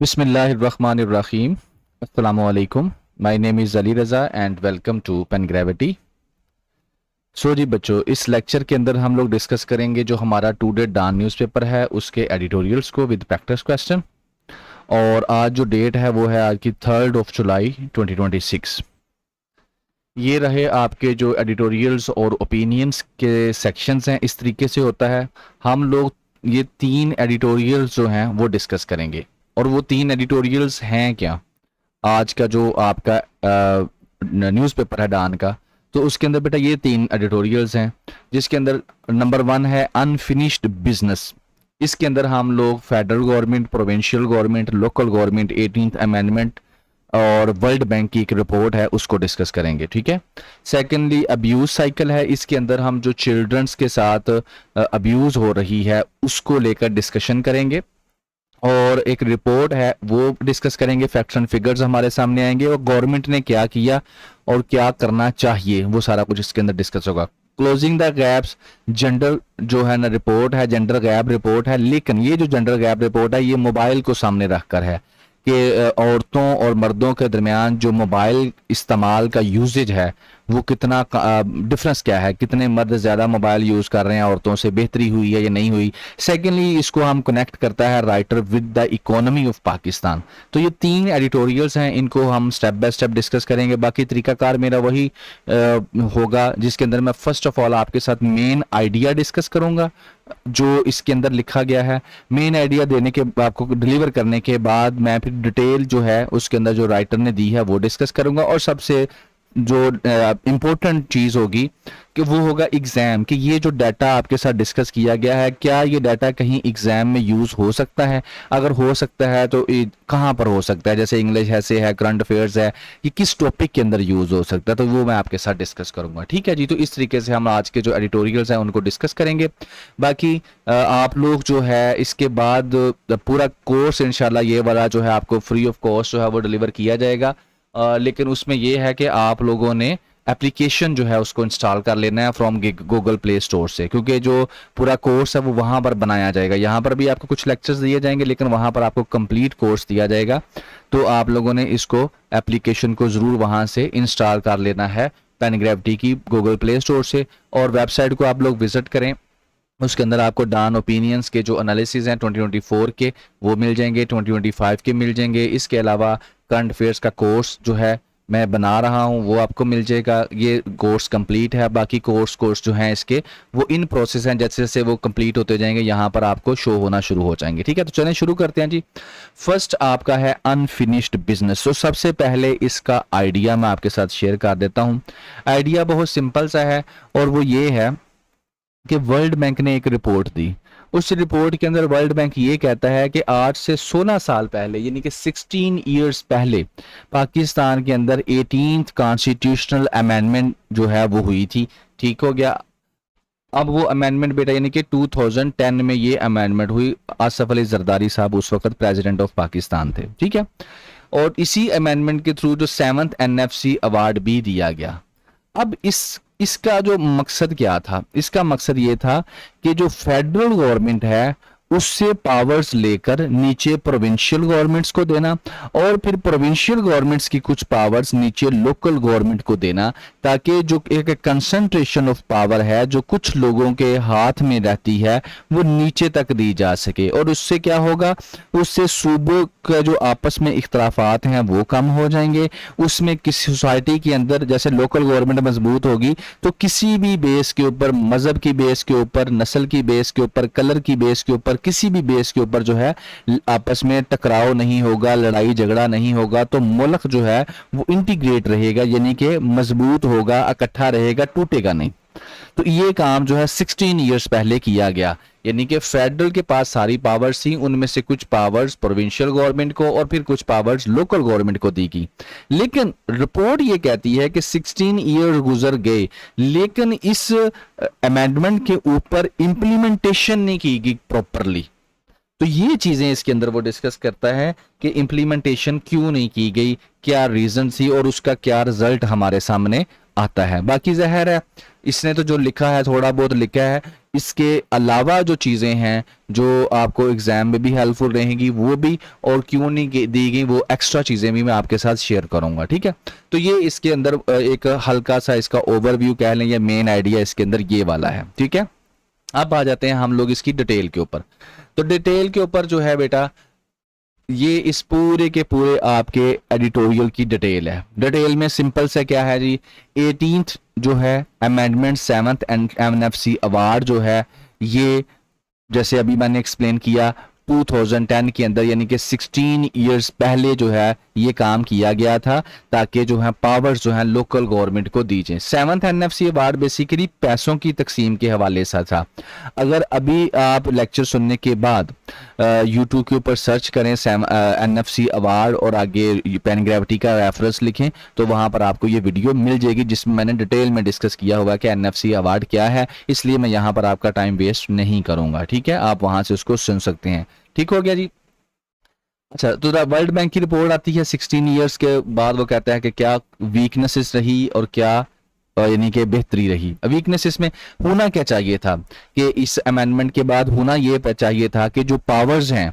बिस्मिल्लाहिर्रहमानिर्रहीम। अस्सलामुअलैकुम। My name is Ali Raza and welcome to pen gravity. जी बच्चों, इस लेक्चर के अंदर हम लोग डिस्कस करेंगे जो हमारा टुडे डॉन न्यूज़पेपर है उसके एडिटोरियल्स को विद प्रैक्टिस क्वेश्चन। और आज जो डेट है वो है आज की 3 जुलाई 2026। ये रहे आपके जो एडिटोरियल्स और ओपिनियंस के सेक्शंस हैं। इस तरीके से होता है, हम लोग ये 3 एडिटोरियल्स जो हैं वो डिस्कस करेंगे। और वो 3 एडिटोरियल्स हैं क्या? आज का जो आपका न्यूज़पेपर है डॉन का, तो उसके अंदर बेटा ये 3 एडिटोरियल्स हैं, जिसके अंदर नंबर 1 है अनफिनिश्ड बिजनेस। इसके अंदर हम लोग federal government, provincial government, local government, 18th amendment और वर्ल्ड बैंक की एक रिपोर्ट है उसको डिस्कस करेंगे। ठीक है। सेकेंडली अब्यूज साइकिल है, इसके अंदर हम जो चिल्ड्रंस के साथ अब्यूज हो रही है उसको लेकर डिस्कशन करेंगे। और एक रिपोर्ट है वो डिस्कस करेंगे, फैक्ट्स एंड फिगर्स हमारे सामने आएंगे और गवर्नमेंट ने क्या किया और क्या करना चाहिए वो सारा कुछ इसके अंदर डिस्कस होगा। क्लोजिंग द गैप्स जेंडर जो है ना रिपोर्ट है, जेंडर गैप रिपोर्ट है। लेकिन ये जो जेंडर गैप रिपोर्ट है ये मोबाइल को सामने रखकर है कि औरतों और मर्दों के दरमियान जो मोबाइल इस्तेमाल का यूजेज है वो कितना डिफरेंस क्या है, कितने मर्द ज़्यादा मोबाइल यूज़ कर रहे हैं, औरतों से बेहतरी हुई है या नहीं हुई। सेकेंडली इसको हम कनेक्ट करता है writer with the economy of Pakistan. तो ये 3 एडिटोरियल्स हैं, इनको हम स्टेप बाय स्टेप डिस्कस करेंगे। बाकी तरीकाकार मेरा वही होगा जिसके अंदर मैं फर्स्ट ऑफ ऑल आपके साथ मेन आइडिया डिस्कस करूंगा जो इसके अंदर लिखा गया है। मेन आइडिया देने के आपको डिलीवर करने के बाद मैं फिर डिटेल जो है उसके अंदर जो राइटर ने दी है वो डिस्कस करूंगा। और सबसे जो इम्पोर्टेंट चीज़ होगी कि वो होगा एग्ज़ाम, कि ये जो डाटा आपके साथ डिस्कस किया गया है क्या ये डाटा कहीं एग्ज़ाम में यूज़ हो सकता है। अगर हो सकता है तो कहाँ पर हो सकता है, जैसे इंग्लिश ऐसे है, करंट अफेयर्स है, ये किस टॉपिक के अंदर यूज़ हो सकता है, तो वो मैं आपके साथ डिस्कस करूंगा। ठीक है जी। तो इस तरीके से हम आज के जो एडिटोरियल्स हैं उनको डिस्कस करेंगे। बाकी आप लोग जो है इसके बाद पूरा कोर्स इंशाल्लाह ये वाला जो है आपको फ्री ऑफ कॉस्ट जो है वो डिलीवर किया जाएगा। लेकिन उसमें यह है कि आप लोगों ने एप्लीकेशन जो है उसको इंस्टॉल कर लेना है फ्रॉम गूगल प्ले स्टोर से, क्योंकि जो पूरा कोर्स है वो वहाँ पर बनाया जाएगा। यहाँ पर भी आपको कुछ लेक्चर्स दिए जाएंगे लेकिन वहाँ पर आपको कंप्लीट कोर्स दिया जाएगा। तो आप लोगों ने इसको एप्लीकेशन को ज़रूर वहाँ से इंस्टॉल कर लेना है पेन ग्रेविटी की गूगल प्ले स्टोर से। और वेबसाइट को आप लोग विजिट करें, उसके अंदर आपको डॉन ओपिनियंस के जो एनालिसिस हैं 2024 के वो मिल जाएंगे, 2025 के मिल जाएंगे। इसके अलावा करंट अफेयर्स का कोर्स जो है मैं बना रहा हूं वो आपको मिल जाएगा। ये कोर्स कंप्लीट है, बाकी कोर्स जो हैं इसके वो इन प्रोसेस हैं, जैसे जैसे वो कंप्लीट होते जाएंगे यहाँ पर आपको शो होना शुरू हो जाएंगे। ठीक है, तो चलें शुरू करते हैं जी। फर्स्ट आपका है अनफिनिश्ड बिजनेस। तो सबसे पहले इसका आइडिया मैं आपके साथ शेयर कर देता हूँ। आइडिया बहुत सिंपल सा है और वो ये है कि वर्ल्ड बैंक ने एक रिपोर्ट दी। उस रिपोर्ट के अंदर वर्ल्ड बैंक ये कहता है कि आज से 16 साल पहले यानी कि 16 इयर्स पहले पाकिस्तान के अंदर 18th कॉन्स्टिट्यूशनल अमेंडमेंट जो है वो हुई थी। ठीक हो गया। अब वो अमेंडमेंट बेटा यानी कि 2010 में ये अमेंडमेंट हुई। आसफ अली जरदारी साहब उस वक्त प्रेसिडेंट ऑफ पाकिस्तान थे। ठीक है। और इसी अमेंडमेंट के थ्रू जो 7th NFC अवार्ड भी दिया गया। अब इसका जो मकसद क्या था, इसका मकसद ये था कि जो फेडरल गवर्नमेंट है उससे पावर्स लेकर नीचे प्रोविंशियल गवर्नमेंट्स को देना और फिर प्रोविंशियल गवर्नमेंट्स की कुछ पावर्स नीचे लोकल गवर्नमेंट को देना, ताकि जो एक कंसंट्रेशन ऑफ पावर है जो कुछ लोगों के हाथ में रहती है वो नीचे तक दी जा सके। और उससे क्या होगा, उससे सूबों का जो आपस में इख्तलाफात हैं वो कम हो जाएंगे। उसमें किसी सोसाइटी के अंदर जैसे लोकल गवर्नमेंट मजबूत होगी तो किसी भी बेस के ऊपर, मजहब की बेस के ऊपर, नस्ल की बेस के ऊपर, कलर की बेस के ऊपर, किसी भी बेस के ऊपर जो है आपस में टकराव नहीं होगा, लड़ाई झगड़ा नहीं होगा। तो मुल्क जो है वो इंटीग्रेट रहेगा, यानी कि मजबूत होगा, इकट्ठा रहेगा, टूटेगा नहीं। तो ये काम जो है 16 इयर्स पहले किया गया, यानी कि फेडरल के पास सारी पावर्स थी, उनमें से कुछ पावर्स प्रोविंशियल गवर्नमेंट को और फिर कुछ पावर्स लोकल गवर्नमेंट को दी गई। लेकिन रिपोर्ट ये कहती है कि 16 ईयर गुजर गए लेकिन इस अमेंडमेंट के ऊपर इंप्लीमेंटेशन नहीं की गई प्रॉपरली। तो ये चीजें इसके अंदर वो डिस्कस करता है कि इंप्लीमेंटेशन क्यों नहीं की गई, क्या रीजन थी और उसका क्या रिजल्ट हमारे सामने आता है। बाकी ज़ाहिर है इसने तो जो लिखा है थोड़ा बहुत लिखा है, इसके अलावा जो चीज़ें हैं जो आपको एग्ज़ाम में भी हेल्पफुल रहेंगी वो भी, और क्यों नहीं दी गई वो एक्स्ट्रा चीज़ें भी मैं आपके साथ शेयर करूंगा, ठीक है। तो ये इसके अंदर एक हल्का सा इसका ओवरव्यू कह लें या मेन आइडिया इसके अंदर ये वाला है, ठीक है। अब आ जाते हैं हम लोग इसकी डिटेल के ऊपर। तो डिटेल के ऊपर जो है बेटा, ये इस पूरे के पूरे आपके एडिटोरियल की डिटेल है। डिटेल में सिंपल से क्या है जी, 18th जो है अमेंडमेंट 7th एमएनएफसी अवार्ड जो है, ये जैसे अभी मैंने एक्सप्लेन किया 2010 के अंदर, यानी कि 16 इयर्स पहले जो है ये काम किया गया था, ताकि जो है पावर्स जो है लोकल गवर्नमेंट को दी जाए। 7th एनएफसी अवार्ड बेसिकली पैसों की तकसीम के हवाले से था। अगर अभी आप लेक्चर सुनने के बाद यूट्यूब के ऊपर सर्च करें एनएफसी अवार्ड और आगे पेन ग्रेविटी का रेफरेंस लिखें, तो वहां पर आपको ये वीडियो मिल जाएगी जिसमें मैंने डिटेल में डिस्कस किया हुआ कि एनएफसी अवार्ड क्या है। इसलिए मैं यहाँ पर आपका टाइम वेस्ट नहीं करूंगा, ठीक है। आप वहां से उसको सुन सकते हैं, ठीक हो गया जी। अच्छा, तो वर्ल्ड बैंक की रिपोर्ट आती है 16 इयर्स के बाद, वो कहता है कि क्या वीकनेसेस रही और क्या यानी कि बेहतरी रही। वीकनेसेस में होना क्या चाहिए था कि इस अमेंडमेंट के बाद होना ये चाहिए था कि जो पावर्स हैं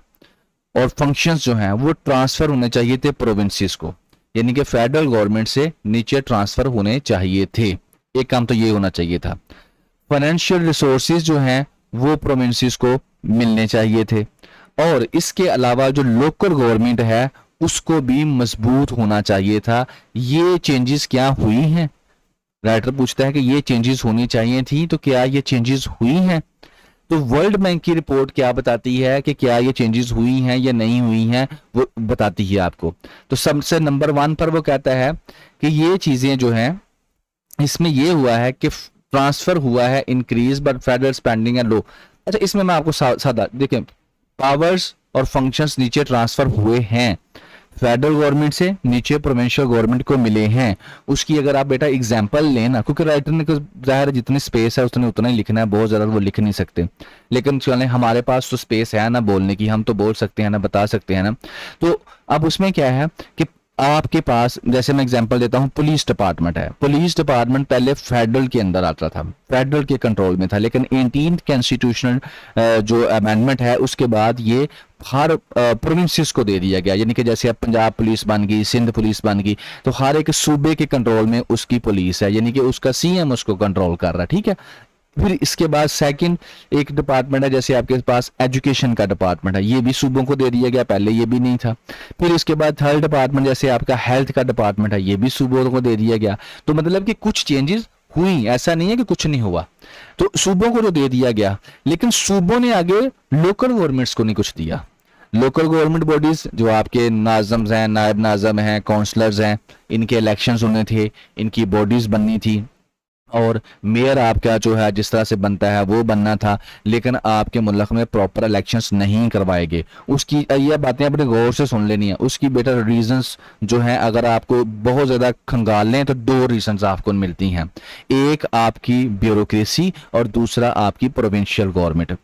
और फंक्शंस जो हैं वो ट्रांसफर होने चाहिए थे प्रोविंसेस को, यानी कि फेडरल गवर्नमेंट से नीचे ट्रांसफर होने चाहिए थे। एक काम तो ये होना चाहिए था। फाइनेंशियल रिसोर्सेज जो हैं वो प्रोविंसेस को मिलने चाहिए थे, और इसके अलावा जो लोकल गवर्नमेंट है उसको भी मजबूत होना चाहिए था। ये चेंजेस क्या हुई हैं? राइटर पूछता है कि ये चेंजेस होनी चाहिए थी, तो क्या ये चेंजेस हुई हैं? तो वर्ल्ड बैंक की रिपोर्ट क्या बताती है कि क्या ये चेंजेस हुई हैं या नहीं हुई हैं, वो बताती है आपको। तो सबसे नंबर 1 पर वो कहता है कि ये चीजें जो हैं इसमें ये हुआ है कि ट्रांसफर हुआ है increase but federal spending and low. अच्छा, इसमें मैं आपको सादा देखें, पावर्स और फंक्शंस नीचे ट्रांसफर हुए हैं, फेडरल गवर्नमेंट से नीचे प्रोविंशियल गवर्नमेंट को मिले हैं। उसकी अगर आप बेटा एग्जांपल लें ना, क्योंकि राइटर ने जाहिर जितनी स्पेस है उसने उतना ही लिखना है, बहुत ज़्यादा वो लिख नहीं सकते, लेकिन चलें हमारे पास तो स्पेस है ना बोलने की, हम तो बोल सकते हैं ना, बता सकते हैं ना। तो अब उसमें क्या है कि आपके पास, जैसे मैं एग्जांपल देता हूं, पुलिस डिपार्टमेंट है। पुलिस डिपार्टमेंट पहले फेडरल के अंदर आता था, फेडरल के कंट्रोल में था, लेकिन 18th कॉन्स्टिट्यूशनल जो अमेंडमेंट है उसके बाद ये हर प्रोविंसेस को दे दिया गया। यानी कि जैसे अब पंजाब पुलिस बन गई, सिंध पुलिस बन गई, तो हर एक सूबे के कंट्रोल में उसकी पुलिस है, यानी कि उसका सीएम उसको कंट्रोल कर रहा है, ठीक है। फिर इसके बाद सेकंड एक डिपार्टमेंट है, जैसे आपके पास एजुकेशन का डिपार्टमेंट है, ये भी सूबों को दे दिया गया, पहले ये भी नहीं था। फिर इसके बाद थर्ड डिपार्टमेंट जैसे आपका हेल्थ का डिपार्टमेंट है, ये भी सूबों को दे दिया गया। तो मतलब कि कुछ चेंजेस हुई, ऐसा नहीं है कि कुछ नहीं हुआ। तो सूबों को तो दे दिया गया, लेकिन सूबों ने आगे लोकल गवर्नमेंट्स को नहीं कुछ दिया। लोकल गवर्नमेंट बॉडीज जो आपके नाजम्स हैं, नायब नाजम हैं, काउंसलर्स हैं, इनके इलेक्शंस होने थे, इनकी बॉडीज बननी थी, और मेयर आपका जो है जिस तरह से बनता है वो बनना था, लेकिन आपके मुल्क में प्रॉपर इलेक्शंस नहीं करवाए गए। उसकी ये बातें अपने गौर से सुन लेनी है। उसकी बेटर रीजंस जो हैं, अगर आपको बहुत ज़्यादा खंगाल लें तो 2 रीजंस आपको मिलती हैं। एक आपकी ब्यूरोक्रेसी और दूसरा आपकी प्रोविंशियल गवर्नमेंट।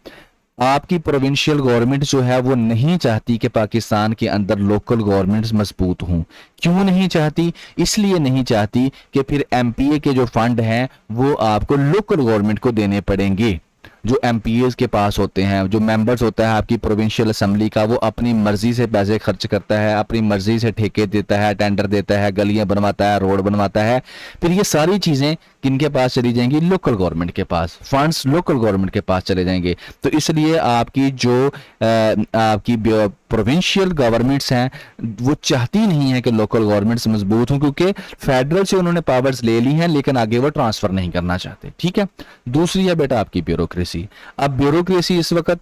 आपकी प्रोविंशियल गवर्नमेंट जो है वो नहीं चाहती कि पाकिस्तान के अंदर लोकल गवर्नमेंट्स मजबूत हों। क्यों नहीं चाहती? इसलिए नहीं चाहती कि फिर एमपीए के जो फंड हैं वो आपको लोकल गवर्नमेंट को देने पड़ेंगे। जो एमपीएस के पास होते हैं, जो मेंबर्स होता है आपकी प्रोविंशियल असेंबली का, वो अपनी मर्जी से पैसे खर्च करता है, अपनी मर्जी से ठेके देता है, टेंडर देता है, गलियां बनवाता है, रोड बनवाता है। फिर ये सारी चीजें किनके पास चली जाएंगी? लोकल गवर्नमेंट के पास। फंड्स लोकल गवर्नमेंट के पास चले जाएंगे। तो इसलिए आपकी जो आपकी प्रोविंशियल गवर्नमेंट्स हैं वो चाहती नहीं है कि लोकल गवर्नमेंट्स मजबूत हों, क्योंकि फेडरल से उन्होंने पावर्स ले ली हैं लेकिन आगे वो ट्रांसफर नहीं करना चाहते, ठीक है। दूसरी है बेटा आपकी ब्यूरोक्रेसी। अब ब्यूरोक्रेसी इस वक्त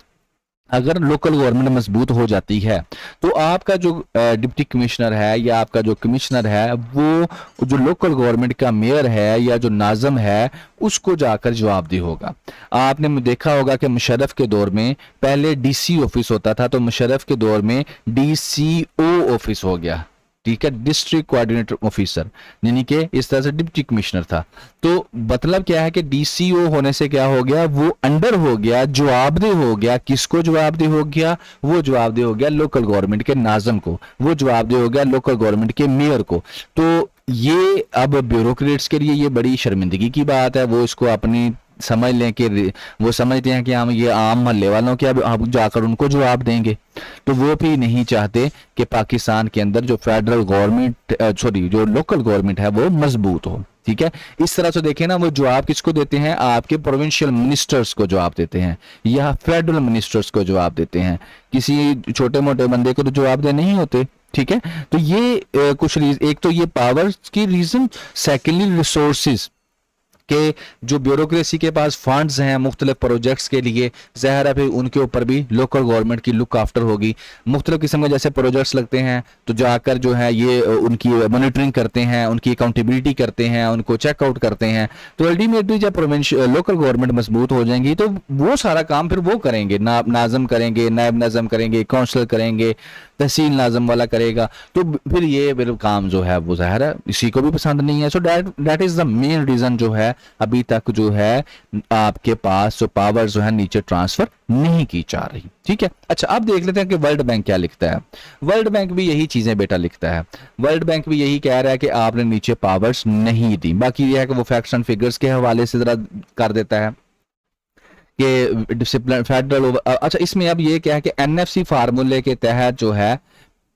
अगर लोकल गवर्नमेंट मजबूत हो जाती है तो आपका जो डिप्टी कमिश्नर है या आपका जो कमिश्नर है वो जो लोकल गवर्नमेंट का मेयर है या जो नाज़म है उसको जाकर जवाबदेह होगा। आपने देखा होगा कि मुशर्रफ के दौर में पहले डीसी ऑफिस होता था, तो मुशर्रफ के दौर में डीसीओ ऑफिस हो गया, ठीक है, डिस्ट्रिक्ट कोऑर्डिनेटर ऑफिसर, यानी कि इस तरह से डिप्टी कमिश्नर था। तो मतलब क्या है कि डीसीओ होने से क्या हो गया? वो अंडर हो गया, जवाबदेह हो गया। किसको जवाबदेह हो गया? वो जवाबदेह हो गया लोकल गवर्नमेंट के नाज़म को, वो जवाबदेह हो गया लोकल गवर्नमेंट के मेयर को। तो ये अब ब्यूरोक्रेट्स के लिए ये बड़ी शर्मिंदगी की बात है। वो इसको अपनी समझ लें कि वो समझते हैं कि हम ये आम मोहल्ले वालों के अब जाकर उनको जवाब देंगे, तो वो भी नहीं चाहते कि पाकिस्तान के अंदर जो फेडरल गवर्नमेंट सॉरी जो लोकल गवर्नमेंट है वो मजबूत हो। ठीक है, इस तरह से देखें ना, वो जवाब किसको देते हैं, आपके प्रोविंशियल मिनिस्टर्स को जवाब देते हैं या फेडरल मिनिस्टर्स को जवाब देते हैं, किसी छोटे मोटे बंदे को तो जवाब देने नहीं होते। ठीक है, तो ये कुछ एक तो ये पावर्स की रीजन, सेकेंडली रिसोर्सेज के जो ब्यूरोक्रेसी के पास फंड्स हैं मुख्तलिफ प्रोजेक्ट्स के लिए, ज़ाहिर है फिर उनके ऊपर भी लोकल गवर्नमेंट की लुक आफ्टर होगी। मुख्तलिफ किस्म के जैसे प्रोजेक्ट्स लगते हैं तो जाकर जो है ये उनकी मॉनिटरिंग करते हैं, उनकी अकाउंटेबिलिटी करते हैं, उनको चेकआउट करते हैं। तो अल्टीमेटली जब प्रोविंशियल लोकल गवर्नमेंट मजबूत हो जाएंगी तो वो सारा काम फिर वो करेंगे, नाज़म करेंगे, नायब नाज़म करेंगे, काउंसिल करेंगे, तहसील नाज़म वाला करेगा। तो फिर ये फिर काम जो है वो ज़ाहिर है इसी को भी पसंद नहीं है। So that is the main reason जो है अभी तक जो है आपके पास जो पावर जो है नीचे ट्रांसफर नहीं की जा रही। ठीक है, अच्छा अब देख लेते हैं कि वर्ल्ड बैंक क्या लिखता है। वर्ल्ड बैंक भी यही चीजें बेटा लिखता है। वर्ल्ड बैंक भी यही कह रहा है कि आपने नीचे पावर्स नहीं दी। बाकी यह है कि वो फैक्ट्स एंड फिगर्स के हवाले से जरा कर देता है कि डिसिप्लिन फेडरल। अच्छा इसमें अब ये क्या है कि एनएफसी फार्मूले के तहत जो है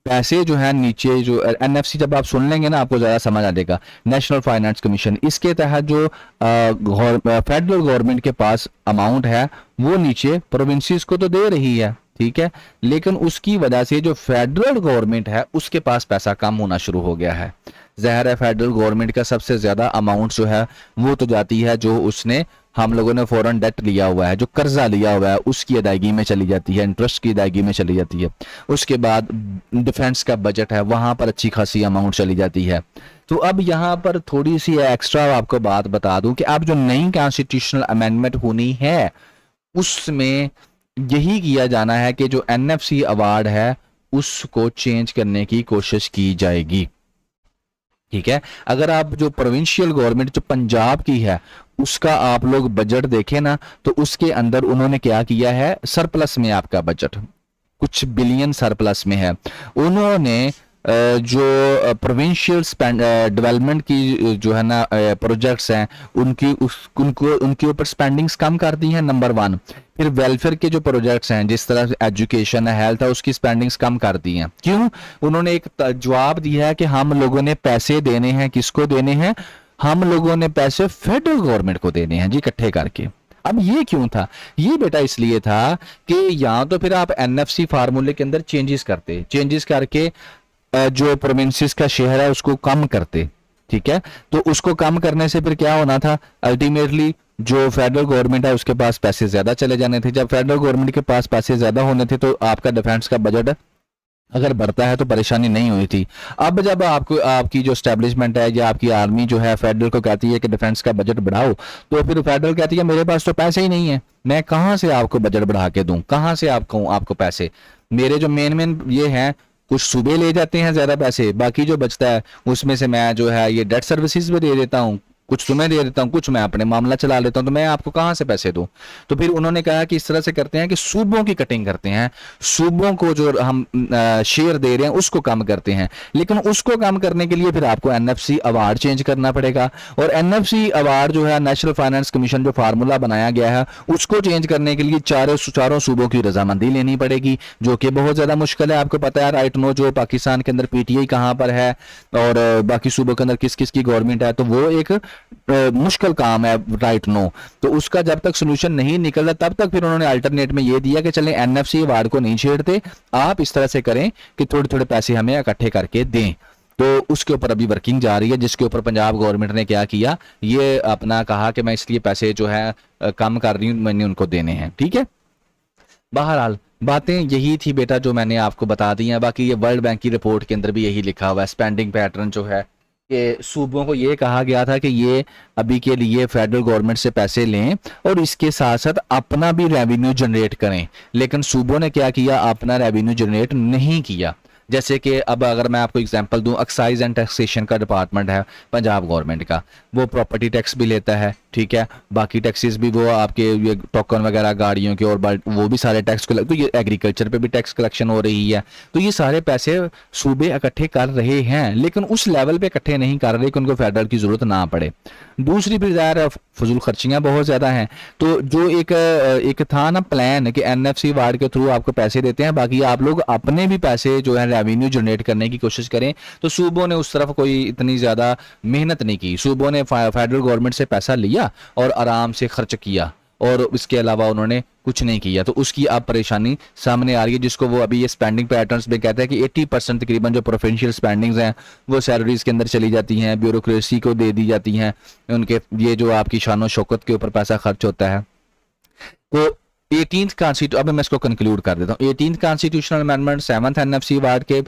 पैसे जो है नीचे, जो एनएफसी जब आप सुन लेंगे ना आपको ज़्यादा समझ आ जाएगा, नेशनल फाइनेंस कमीशन, इसके तहत जो फेडरल गवर्नमेंट के पास अमाउंट है वो नीचे प्रोविंसेस को तो दे रही है। ठीक है, लेकिन उसकी वजह से जो फेडरल गवर्नमेंट है उसके पास पैसा कम होना शुरू हो गया है। ज़ाहिर है फेडरल गवर्नमेंट का सबसे ज़्यादा अमाउंट जो है वो तो जाती है जो उसने हम लोगों ने फॉरेन डेट लिया हुआ है, जो कर्जा लिया हुआ है उसकी अदायगी में चली जाती है, इंटरेस्ट की अदायगी में चली जाती है। उसके बाद डिफेंस का बजट है वहां पर अच्छी खासी अमाउंट चली जाती है। तो अब यहाँ पर थोड़ी सी एक्स्ट्रा आपको बात बता दूं कि अब जो नई कॉन्स्टिट्यूशनल अमेंडमेंट होनी है उसमें यही किया जाना है कि जो एनएफसी अवार्ड है उसको चेंज करने की कोशिश की जाएगी। ठीक है, अगर आप जो प्रोविंशियल गवर्नमेंट जो पंजाब की है उसका आप लोग बजट देखें ना तो उसके अंदर उन्होंने क्या किया है, सरप्लस में आपका बजट कुछ बिलियन सरप्लस में है। उन्होंने जो प्रोविंशियल डेवलपमेंट की जो है ना प्रोजेक्ट्स हैं उनके ऊपर स्पेंडिंग्स कम कर दी हैं, नंबर 1। फिर वेलफेयर के जो प्रोजेक्ट्स हैं जिस तरह से एजुकेशन है, हेल्थ है, उसकी स्पेंडिंग्स कम कर दी हैं। क्यों? उन्होंने एक जवाब दिया है कि हम लोगों ने पैसे देने हैं, किसको देने हैं, हम लोगों ने पैसे फेडरल गवर्नमेंट को देने हैं जी इकट्ठे करके। अब ये क्यों था? ये बेटा इसलिए था कि या तो फिर आप एनएफसी फार्मूले के अंदर चेंजेस करके जो प्रोविंसेस का शेयर है उसको कम करते। ठीक है, तो उसको कम करने से फिर क्या होना था, अल्टीमेटली जो फेडरल गवर्नमेंट है उसके पास पैसे ज्यादा चले जाने थे। जब फेडरल गवर्नमेंट के पास पैसे ज्यादा होने थे तो आपका डिफेंस का बजट अगर बढ़ता है तो परेशानी नहीं हुई थी। अब जब आपको आपकी जो स्टैब्लिशमेंट है या आपकी आर्मी जो है फेडरल को कहती है कि डिफेंस का बजट बढ़ाओ, तो फिर फेडरल कहती है मेरे पास तो पैसे ही नहीं है, मैं कहां से आपको बजट बढ़ा के दूं, कहां से आपको पैसे। मेरे जो मेन ये हैं कुछ सूबे ले जाते हैं ज्यादा पैसे, बाकी जो बचता है उसमें से मैं जो है ये डेट सर्विसेज भी दे देता हूँ, कुछ तुम्हें दे देता हूँ, कुछ मैं अपने मामला चला लेता हूँ, तो मैं आपको कहां से पैसे दूं। तो फिर उन्होंने कहा कि इस तरह से करते हैं कि सूबों की कटिंग करते हैं, सूबों को जो हम शेयर दे रहे हैं उसको कम करते हैं। लेकिन उसको कम करने के लिए फिर आपको एनएफसी अवार्ड चेंज करना पड़ेगा, और एनएफसी अवार्ड जो है नेशनल फाइनेंस कमीशन जो फार्मूला बनाया गया है उसको चेंज करने के लिए चारों सूबों की रजामंदी लेनी पड़ेगी, जो कि बहुत ज्यादा मुश्किल है। आपको पता है राइट नो जो पाकिस्तान के अंदर पीटीआई कहां पर है और बाकी सूबों के अंदर किस किस की गवर्नमेंट है, तो वो एक मुश्किल काम है राइट नो। तो उसका जब तक सोल्यूशन नहीं निकलता तब तक फिर उन्होंने अल्टरनेट में ये दिया कि चलें एनएफसी अवार्ड को नहीं छेड़ते, आप इस तरह से करें कि थोड़े थोड़े पैसे हमें इकट्ठे करके दें। तो उसके ऊपर अभी वर्किंग जा रही है, जिसके ऊपर पंजाब गवर्नमेंट ने क्या किया, ये अपना कहा कि मैं इसलिए पैसे जो है कम कर रही हूँ, मैंने उनको देने हैं। ठीक है, बहरहाल बातें यही थी बेटा जो मैंने आपको बता दी हैं। बाकी ये वर्ल्ड बैंक की रिपोर्ट के अंदर भी यही लिखा हुआ है, स्पेंडिंग पैटर्न जो है कि सूबों को ये कहा गया था कि ये अभी के लिए फेडरल गवर्नमेंट से पैसे लें और इसके साथ साथ अपना भी रेवेन्यू जनरेट करें, लेकिन सूबों ने क्या किया, अपना रेवेन्यू जनरेट नहीं किया। जैसे कि अब अगर मैं आपको एग्जांपल दूं, एक्साइज एंड टैक्सेशन का डिपार्टमेंट है पंजाब गवर्नमेंट का, वो प्रॉपर्टी टैक्स भी लेता है, ठीक है, बाकी टैक्सेस भी वो आपके ये टोकन वगैरह गाड़ियों के और वो भी सारे टैक्स को, तो ये एग्रीकल्चर पे भी टैक्स कलेक्शन हो रही है। तो ये सारे पैसे सूबे इकट्ठे कर रहे हैं, लेकिन उस लेवल पे इकट्ठे नहीं कर रहे कि उनको फेडरल की जरूरत ना पड़े। दूसरी फिर ज़ाहिर फजूल खर्चियाँ बहुत ज़्यादा हैं। तो जो एक था ना प्लान कि एनएफसी वार्ड के थ्रू आपको पैसे देते हैं, बाकी आप लोग अपने भी पैसे जो है रेवेन्यू जनरेट करने की कोशिश करें, तो सूबों ने उस तरफ कोई इतनी ज़्यादा मेहनत नहीं की। सूबों ने फेडरल गवर्नमेंट से पैसा लिया और आराम से खर्च किया, और इसके अलावा उन्होंने कुछ नहीं किया। तो उसकी अब परेशानी सामने आ रही है, जिसको वो अभी ये स्पेंडिंग पैटर्न्स में कहते हैं कि 80% तकरीबन जो प्रोविंशियल स्पेंडिंग्स हैं वो सैलरीज के अंदर चली जाती हैं, ब्यूरोक्रेसी को दे दी जाती हैं, उनके ये जो आपकी शान शौकत के ऊपर पैसा खर्च होता है। तो 18th कॉन्स्टिट्यूशन, अब मैं इसको कंक्लूड कर देता हूँ। 18th constitutional amendment 7th NFC ward के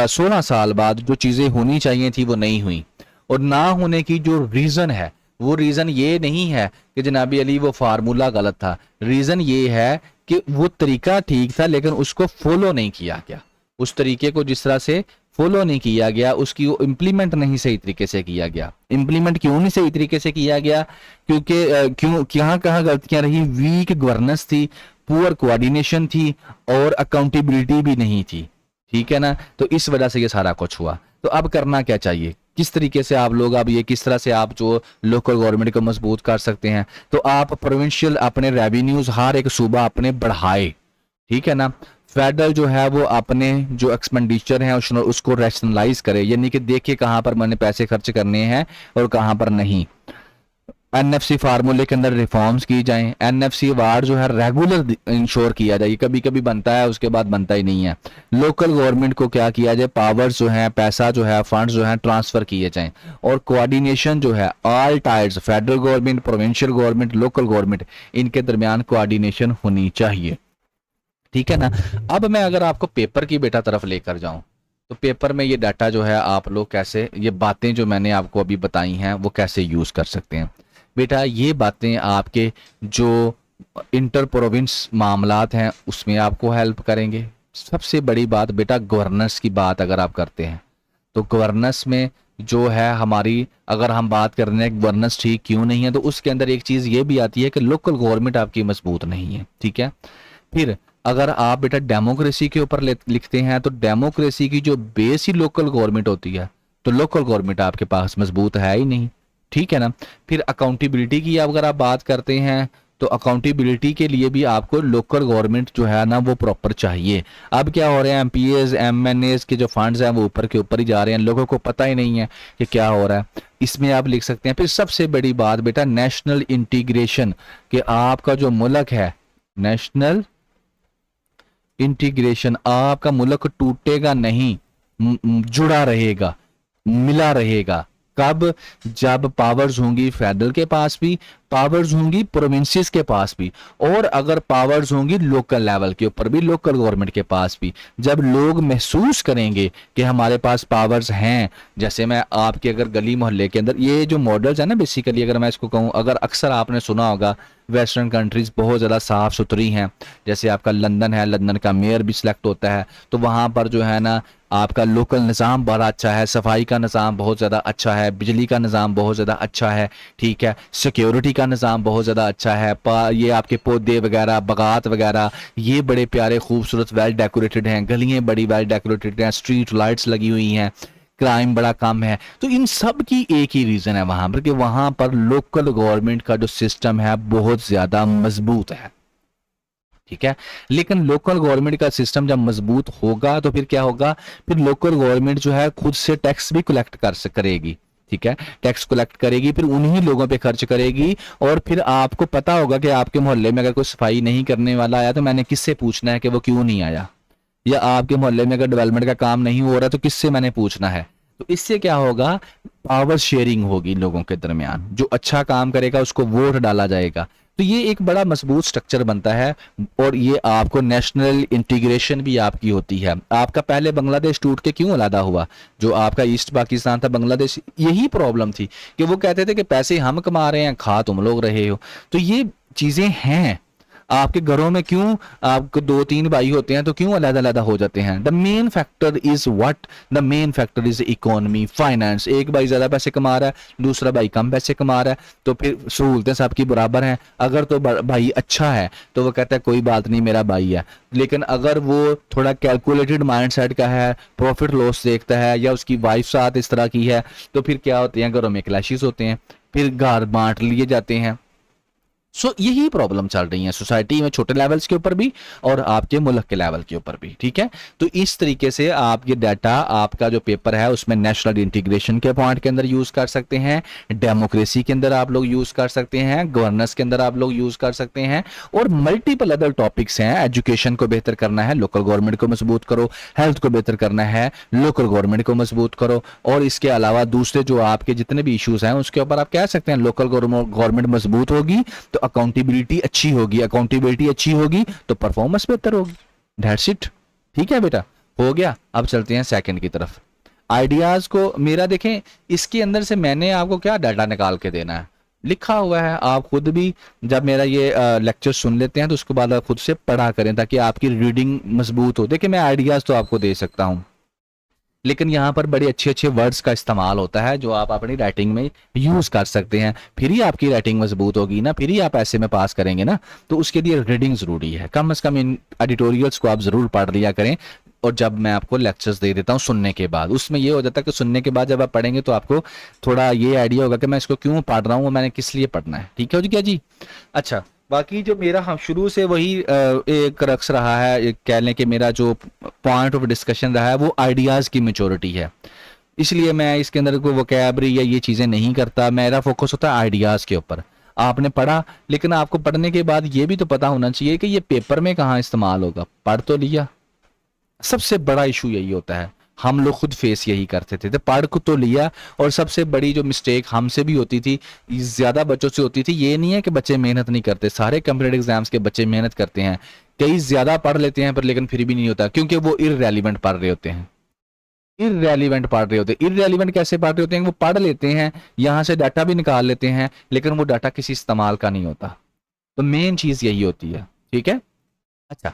16 साल बाद जो चीज़ें होनी चाहिए थी वो नहीं हुई, और ना होने की जो रीज़न है वो रीज़न ये नहीं है कि जनाबी अली वो फार्मूला गलत था, रीज़न ये है कि वो तरीका ठीक था लेकिन उसको फॉलो नहीं किया गया। उस तरीके को जिस तरह से फॉलो नहीं किया गया, उसकी वो इम्प्लीमेंट नहीं सही तरीके से किया गया। इम्प्लीमेंट क्यों नहीं सही तरीके से किया गया? क्योंकि क्यों कहाँ कहाँ गलतियां रही? वीक गवर्नेंस थी, पुअर कोऑर्डिनेशन थी, और अकाउंटेबिलिटी भी नहीं थी, ठीक है ना। तो इस वजह से ये सारा कुछ हुआ। तो अब करना क्या चाहिए, किस तरीके से आप लोग, अब ये किस तरह से आप जो लोकल गवर्नमेंट को मजबूत कर सकते हैं? तो आप प्रोविंशियल अपने रेवेन्यूज हर एक सूबा अपने बढ़ाए, ठीक है ना। फेडरल जो है वो अपने जो एक्सपेंडिचर हैं उसको रैशनलाइज करे, यानी कि देखे कहाँ पर मैंने पैसे खर्च करने हैं और कहाँ पर नहीं। एनएफसी फार्मूले के अंदर रिफॉर्म्स की जाएं, एनएफसी वार्ड जो है रेगुलर इंश्योर किया जाए, कभी कभी बनता है उसके बाद बनता ही नहीं है। लोकल गवर्नमेंट को क्या किया जाए, पावर्स जो है, पैसा जो है, फंड्स जो है ट्रांसफर किए जाएं, और कोऑर्डिनेशन जो है all tyres, federal government, provincial government, local government, इनके दरमियान कोऑर्डिनेशन होनी चाहिए, ठीक है ना। अब मैं अगर आपको पेपर की बेटा तरफ लेकर जाऊं, तो पेपर में ये डाटा जो है आप लोग कैसे, ये बातें जो मैंने आपको अभी बताई हैं वो कैसे यूज कर सकते हैं बेटा। ये बातें आपके जो इंटर प्रोविंस मामलात हैं उसमें आपको हेल्प करेंगे। सबसे बड़ी बात बेटा, गवर्नेंस की बात अगर आप करते हैं तो गवर्नेंस में जो है हमारी, अगर हम बात कर रहे हैं गवर्नेंस ठीक क्यों नहीं है, तो उसके अंदर एक चीज़ ये भी आती है कि लोकल गवर्नमेंट आपकी मजबूत नहीं है, ठीक है। फिर अगर आप बेटा डेमोक्रेसी के ऊपर लिखते हैं, तो डेमोक्रेसी की जो बेस ही लोकल गवर्नमेंट होती है, तो लोकल गवर्नमेंट आपके पास मजबूत है ही नहीं, ठीक है ना। फिर अकाउंटेबिलिटी की अगर आप बात करते हैं, तो अकाउंटेबिलिटी के लिए भी आपको लोकल गवर्नमेंट जो है ना वो प्रॉपर चाहिए। अब क्या हो रहे हैं, एमपीएस एमएनएस के जो फंड्स हैं वो ऊपर के ऊपर ही जा रहे हैं, लोगों को पता ही नहीं है कि क्या हो रहा है। इसमें आप लिख सकते हैं। फिर सबसे बड़ी बात बेटा, नेशनल इंटीग्रेशन, कि आपका जो मुल्क है, नेशनल इंटीग्रेशन, आपका मुल्क टूटेगा नहीं, जुड़ा रहेगा, मिला रहेगा। कब? जब पावर्स होंगी फेडरल के पास भी, पावर्स होंगी प्रोविंसेस के पास भी, और अगर पावर्स होंगी लोकल लेवल के ऊपर भी, लोकल गवर्नमेंट के पास भी। जब लोग महसूस करेंगे कि हमारे पास पावर्स हैं, जैसे मैं आपके अगर गली मोहल्ले के अंदर ये जो मॉडल्स है ना, बेसिकली अगर मैं इसको कहूँ, अगर अक्सर आपने सुना होगा वेस्टर्न कंट्रीज बहुत ज़्यादा साफ़ सुथरी हैं, जैसे आपका लंदन है, लंदन का मेयर भी सिलेक्ट होता है, तो वहाँ पर जो है ना आपका लोकल निज़ाम बड़ा अच्छा है, सफाई का निज़ाम बहुत ज़्यादा अच्छा है, बिजली का निज़ाम बहुत ज़्यादा अच्छा है, ठीक है, सिक्योरिटी का निज़ाम बहुत ज़्यादा अच्छा है, ये आपके पौधे वगैरह, बगात वगैरह ये बड़े प्यारे खूबसूरत वेल डेकोरेटेड हैं, गलियाँ बड़ी वेल डेकोरेटेड हैं, स्ट्रीट लाइट्स लगी हुई हैं, क्राइम बड़ा कम है। तो इन सब की एक ही रीज़न है वहाँ पर, कि वहाँ पर लोकल गवर्नमेंट का जो सिस्टम है बहुत ज़्यादा मजबूत है, ठीक है। लेकिन लोकल गवर्नमेंट का सिस्टम जब मजबूत होगा तो फिर क्या होगा, फिर लोकल गवर्नमेंट जो है खुद से टैक्स भी कलेक्ट करेगी, ठीक है, टैक्स कलेक्ट करेगी, फिर उन्हीं लोगों पे खर्च करेगी। और फिर आपको पता होगा कि आपके मोहल्ले में अगर कोई सफाई नहीं करने वाला आया तो मैंने किससे पूछना है कि वो क्यों नहीं आया, या आपके मोहल्ले में अगर डेवलपमेंट का काम नहीं हो रहा तो किससे मैंने पूछना है। तो इससे क्या होगा, पावर शेयरिंग होगी लोगों के दरमियान, जो अच्छा काम करेगा उसको वोट डाला जाएगा। तो ये एक बड़ा मजबूत स्ट्रक्चर बनता है, और ये आपको नेशनल इंटीग्रेशन भी आपकी होती है। आपका पहले बांग्लादेश टूट के क्यों अलहदा हुआ, जो आपका ईस्ट पाकिस्तान था बांग्लादेश, यही प्रॉब्लम थी कि वो कहते थे कि पैसे हम कमा रहे हैं, खा तुम लोग रहे हो। तो ये चीज़ें हैं, आपके घरों में क्यों आपको 2-3 भाई होते हैं तो क्यों अलग-अलग हो जाते हैं? The main factor is what? The main factor is economy, finance. एक भाई ज्यादा पैसे कमा रहा है, दूसरा भाई कम पैसे कमा रहा है, तो फिर सहूलतें सबकी बराबर हैं। अगर तो भाई अच्छा है तो वो कहता है कोई बात नहीं मेरा भाई है, लेकिन अगर वो थोड़ा कैलकुलेटेड माइंडसेट का है, प्रॉफिट लॉस देखता है, या उसकी वाइफ साथ इस तरह की है, तो फिर क्या होते हैं, घरों में क्लैशेस होते हैं, फिर घर बांट लिए जाते हैं। सो यही प्रॉब्लम चल रही है सोसाइटी में, छोटे लेवल्स के ऊपर भी और आपके मुल्क के लेवल के ऊपर भी। ठीक है, तो इस तरीके से आप ये डाटा, आपका जो पेपर है उसमें नेशनल इंटीग्रेशन के पॉइंट के अंदर यूज कर सकते हैं, डेमोक्रेसी के अंदर आप लोग यूज कर सकते हैं, गवर्नेंस के अंदर आप लोग यूज कर सकते हैं, और मल्टीपल अदर टॉपिक्स हैं। एजुकेशन को बेहतर करना है, लोकल गवर्नमेंट को मजबूत करो। हेल्थ को बेहतर करना है, लोकल गवर्नमेंट को मजबूत करो। और इसके अलावा दूसरे जो आपके जितने भी इश्यूज हैं उसके ऊपर आप कह सकते हैं लोकल गवर्नमेंट मजबूत होगी तो अकाउंटेबिलिटी अच्छी होगी, अकाउंटेबिलिटी अच्छी होगी तो परफॉर्मेंस बेहतर होगी। That's it. ठीक है बेटा, हो गया। अब चलते हैं सेकंड की तरफ। आइडियाज को मेरा देखें, इसके अंदर से मैंने आपको क्या डाटा निकाल के देना है, लिखा हुआ है। आप खुद भी जब मेरा ये लेक्चर सुन लेते हैं तो उसके बाद आप खुद से पढ़ा करें ताकि आपकी रीडिंग मजबूत हो। देखिए मैं आइडियाज तो आपको दे सकता हूँ, लेकिन यहाँ पर बड़े अच्छे अच्छे वर्ड्स का इस्तेमाल होता है जो आप अपनी राइटिंग में यूज कर सकते हैं। फिर ही आपकी राइटिंग मजबूत होगी ना, फिर ही आप ऐसे में पास करेंगे ना। तो उसके लिए रीडिंग जरूरी है। कम से कम इन एडिटोरियल्स को आप जरूर पढ़ लिया करें। और जब मैं आपको लेक्चर्स दे देता हूँ सुनने के बाद, उसमें ये हो जाता है कि सुनने के बाद जब आप पढ़ेंगे तो आपको थोड़ा ये आइडिया होगा कि मैं इसको क्यों पढ़ रहा हूँ, मैंने किस लिए पढ़ना है। ठीक है जी, क्या जी। अच्छा, बाकी जो मेरा हम शुरू से वही एक रक्स रहा है, एक कह लें कि मेरा जो पॉइंट ऑफ डिस्कशन रहा है वो आइडियाज़ की मेच्योरिटी है। इसलिए मैं इसके अंदर कोई वोकैबरी या ये चीज़ें नहीं करता, मेरा फोकस होता है आइडियाज़ के ऊपर। आपने पढ़ा, लेकिन आपको पढ़ने के बाद ये भी तो पता होना चाहिए कि ये पेपर में कहाँ इस्तेमाल होगा। पढ़ तो लिया, सबसे बड़ा इशू यही होता है। हम लोग खुद फेस यही करते थे, तो पढ़ को तो लिया। और सबसे बड़ी जो मिस्टेक हमसे भी होती थी, ज्यादा बच्चों से होती थी, ये नहीं है कि बच्चे मेहनत नहीं करते, सारे कॉम्पिटिटिव एग्जाम्स के बच्चे मेहनत करते हैं। कई ज्यादा पढ़ लेते हैं पर लेकिन फिर भी नहीं होता, क्योंकि वो इररेलीवेंट पढ़ रहे होते हैं। इररेलीवेंट पढ़ रहे होते हैं। इररेलीवेंट कैसे पढ़ रहे होते हैं? वो पढ़ लेते हैं, यहाँ से डाटा भी निकाल लेते हैं, लेकिन वो डाटा किसी इस्तेमाल का नहीं होता। तो मेन चीज यही होती है। ठीक है। अच्छा,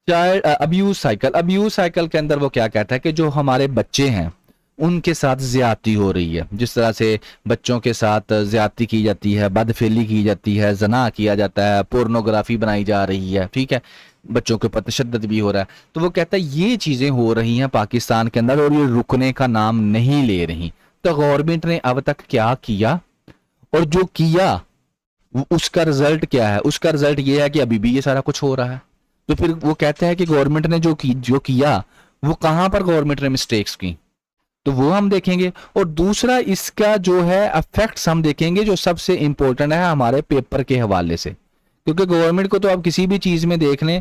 child abuse cycle. Abuse cycle के अंदर वो क्या कहता है कि जो हमारे बच्चे हैं उनके साथ ज्यादती हो रही है। जिस तरह से बच्चों के साथ ज्यादती की जाती है, बदफेली की जाती है, जना किया जाता है, पोर्नोग्राफी बनाई जा रही है। ठीक है, बच्चों के ऊपर तशद्दुद भी हो रहा है। तो वो कहता है ये चीजें हो रही हैं पाकिस्तान के अंदर और ये रुकने का नाम नहीं ले रही। तो गवर्नमेंट ने अब तक क्या किया, और जो किया उसका रिजल्ट क्या है? उसका रिजल्ट ये है कि अभी भी ये सारा कुछ हो रहा है। तो फिर वो कहते हैं कि गवर्नमेंट ने जो किया वो कहां पर गवर्नमेंट ने मिस्टेक्स की, तो वो हम देखेंगे। और दूसरा इसका जो है इफेक्ट्स हम देखेंगे, जो सबसे इंपॉर्टेंट है हमारे पेपर के हवाले से। क्योंकि गवर्नमेंट को तो आप किसी भी चीज में देख लें,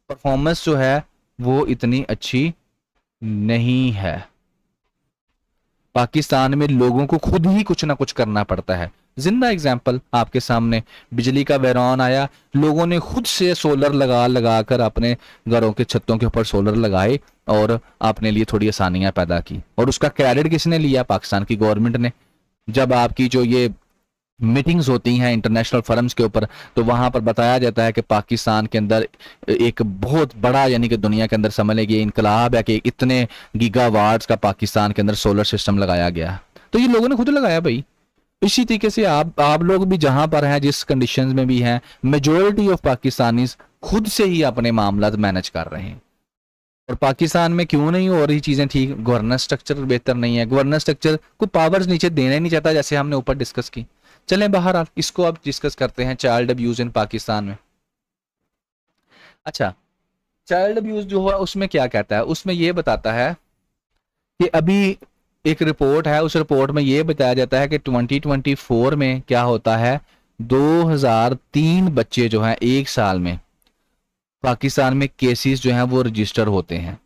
परफॉर्मेंस जो है वो इतनी अच्छी नहीं है। पाकिस्तान में लोगों को खुद ही कुछ ना कुछ करना पड़ता है। जिंदा एग्जाम्पल आपके सामने, बिजली का बहरान आया, लोगों ने खुद से सोलर लगा लगा कर अपने घरों के छतों के ऊपर सोलर लगाए और अपने लिए थोड़ी आसानियां पैदा की। और उसका क्रेडिट किसने लिया? पाकिस्तान की गवर्नमेंट ने। जब आपकी जो ये मीटिंग्स होती हैं इंटरनेशनल फर्म्स के ऊपर, तो वहां पर बताया जाता है कि पाकिस्तान के अंदर एक बहुत बड़ा, यानी कि दुनिया के अंदर समझ लें कि इनकलाब है कि इतने गीगावाट्स का पाकिस्तान के अंदर सोलर सिस्टम लगाया गया। तो ये लोगों ने खुद लगाया भाई। इसी तरीके से आप लोग भी जहां पर हैं, जिस कंडीशंस में भी हैं, मेजोरिटी ऑफ पाकिस्तानीज खुद से ही अपने मामला मैनेज कर रहे हैं। और पाकिस्तान में क्यों नहीं हो रही चीजें ठीक? गवर्नेंस स्ट्रक्चर बेहतर नहीं है। गवर्नेंस स्ट्रक्चर को पावर्स नीचे देना ही नहीं चाहता, जैसे हमने ऊपर डिस्कस की। चलें बहरहाल इसको अब डिस्कस करते हैं, चाइल्ड अब्यूज इन पाकिस्तान में। अच्छा, चाइल्ड अब्यूज जो है उसमें क्या कहता है? उसमें यह बताता है कि अभी एक रिपोर्ट है, उस रिपोर्ट में यह बताया जाता है कि 2024 में क्या होता है, 2003 बच्चे जो हैं एक साल में पाकिस्तान में केसेस जो हैं वो रजिस्टर होते हैं।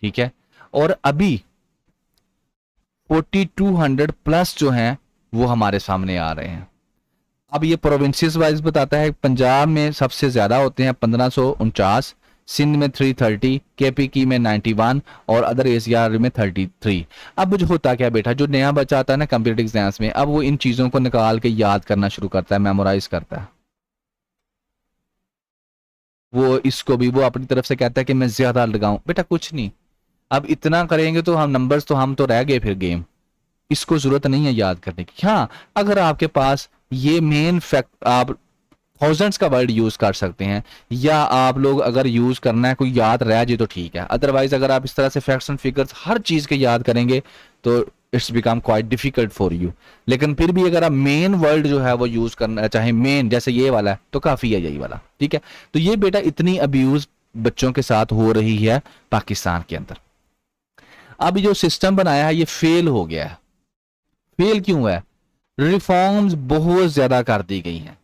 ठीक है, और अभी 4200 प्लस जो हैं वो हमारे सामने आ रहे हैं। अब ये प्रोविंसेस वाइज बताता है। पंजाब में सबसे ज्यादा होते हैं 1549, सिंध में 330, केपी की में 91 और अदर एशिया में 33। अब जो होता क्या बेटा, जो नया बच्चा आता है ना कंप्यूटर एग्जाम्स में, अब वो इन चीजों को निकाल के याद करना शुरू करता है, मेमोराइज करता है। वो इसको भी वो अपनी तरफ से कहता है कि मैं ज्यादा लगाऊं। बेटा कुछ नहीं, अब इतना करेंगे तो हम नंबर्स तो हम तो रह गए फिर गेम। इसको जरूरत नहीं है याद करने की। हाँ, अगर आपके पास ये मेन फैक्ट, आप थाउजेंड्स का वर्ड यूज कर सकते हैं, या आप लोग अगर यूज करना है कोई याद रह जाए तो ठीक है, अदरवाइज अगर आप इस तरह से फैक्ट्स एंड फिगर्स हर चीज के याद करेंगे तो it's become quite difficult for you. लेकिन फिर भी अगर आप मेन वर्ड जो है वो यूज करना चाहे, मेन जैसे ये वाला है तो काफी है यही वाला, ठीक है। तो ये बेटा इतनी अब्यूज बच्चों के साथ हो रही है पाकिस्तान के अंदर। अब जो सिस्टम बनाया है ये फेल हो गया है। फेल क्यों है? रिफॉर्म्स बहुत ज्यादा कर दी गई हैं,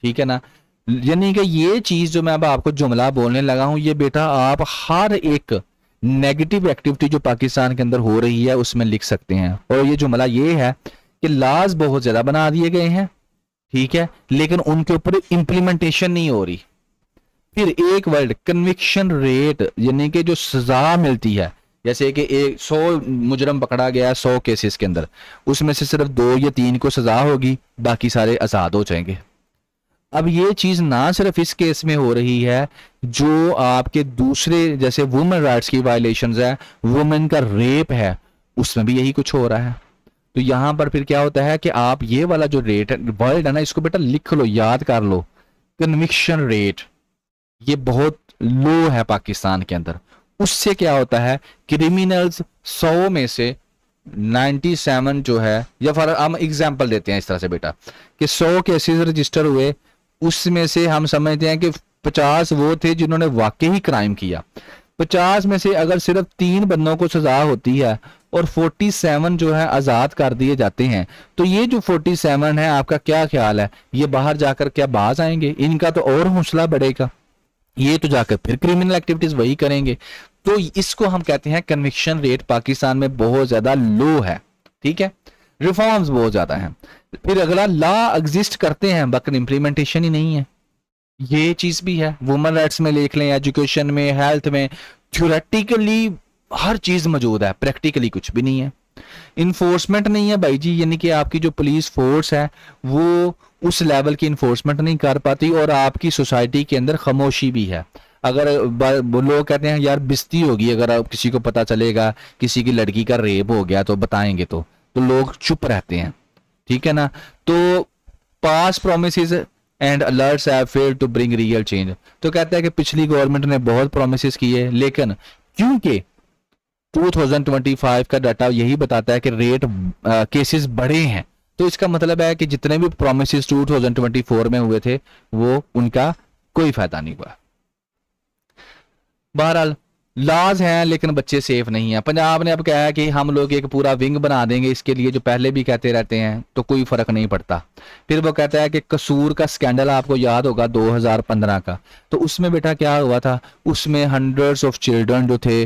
ठीक है ना। यानी कि ये चीज जो मैं अब आपको जुमला बोलने लगा हूं, ये बेटा आप हर एक नेगेटिव एक्टिविटी जो पाकिस्तान के अंदर हो रही है उसमें लिख सकते हैं। और ये जुमला ये है कि लाज बहुत ज्यादा बना दिए गए हैं, ठीक है, लेकिन उनके ऊपर इंप्लीमेंटेशन नहीं हो रही। फिर एक वर्ड कन्विक्शन रेट, यानी कि जो सजा मिलती है, जैसे कि 100 मुजरम पकड़ा गया 100 केसेस के अंदर, उसमें से सिर्फ 2 या 3 को सजा होगी, बाकी सारे आजाद हो जाएंगे। अब ये चीज ना सिर्फ इस केस में हो रही है, जो आपके दूसरे जैसे वुमेन राइट्स की वायलेशंस है, वुमेन का रेप है, उसमें भी यही कुछ हो रहा है। तो यहां पर फिर क्या होता है कि आप ये वाला जो रेट है, वर्ड है ना, इसको बेटा लिख लो, याद कर लो, कन्विक्शन रेट ये बहुत लो है पाकिस्तान के अंदर। उससे क्या होता है, क्रिमिनल्स 100 में से 97 जो है, या फॉर हम एग्जांपल देते हैं इस तरह से बेटा कि 100 केसेस रजिस्टर हुए, उसमें से हम समझते हैं कि 50 वो थे जिन्होंने वाकई ही क्राइम किया। 50 में से अगर सिर्फ 3 बंदों को सजा होती है और 47 जो है आजाद कर दिए जाते हैं, तो ये जो 47 है, आपका क्या ख्याल है, ये बाहर जाकर क्या बाज आएंगे? इनका तो और हौसला बढ़ेगा, ये तो जाकर फिर क्रिमिनल एक्टिविटीज वही करेंगे। तो इसको हम कहते हैं कन्विक्शन रेट पाकिस्तान में बहुत ज्यादा लो है, ठीक है। रिफॉर्म्स बहुत ज्यादा हैं। फिर अगला, लॉ एग्जिस्ट करते हैं बट इंप्लीमेंटेशन ही नहीं है। ये चीज भी है, वुमेन राइट्स में देख लें, एजुकेशन में, हेल्थ में, थ्योरेटिकली हर चीज मौजूद है, प्रैक्टिकली कुछ भी नहीं है। इन्फोर्समेंट नहीं है भाई जी, यानी कि आपकी जो पुलिस फोर्स है वो उस लेवल की इन्फोर्समेंट नहीं कर पाती, और आपकी सोसाइटी के अंदर खामोशी भी है। अगर लोग कहते हैं यार बिस्ती होगी, अगर आप किसी को पता चलेगा किसी की लड़की का रेप हो गया तो बताएंगे, तो लोग चुप रहते हैं, ठीक है ना। तो past promises and alerts have failed to bring real change. तो कहता है कि पिछली गवर्नमेंट ने बहुत प्रोमिसेस किए, लेकिन क्योंकि 2025 का डाटा यही बताता है कि रेट केसेस बढ़े हैं, तो इसका मतलब है कि जितने भी प्रोमिसेस 2024 में हुए थे वो उनका कोई फायदा नहीं हुआ। बहरहाल लॉज हैं लेकिन बच्चे सेफ नहीं है। पंजाब ने अब कहा है कि हम लोग एक पूरा विंग बना देंगे इसके लिए, जो पहले भी कहते रहते हैं, तो कोई फर्क नहीं पड़ता। फिर वो कहता है कि कसूर का स्कैंडल आपको याद होगा 2015 का, तो उसमें बेटा क्या हुआ था, उसमें हंड्रेड्स ऑफ चिल्ड्रन जो थे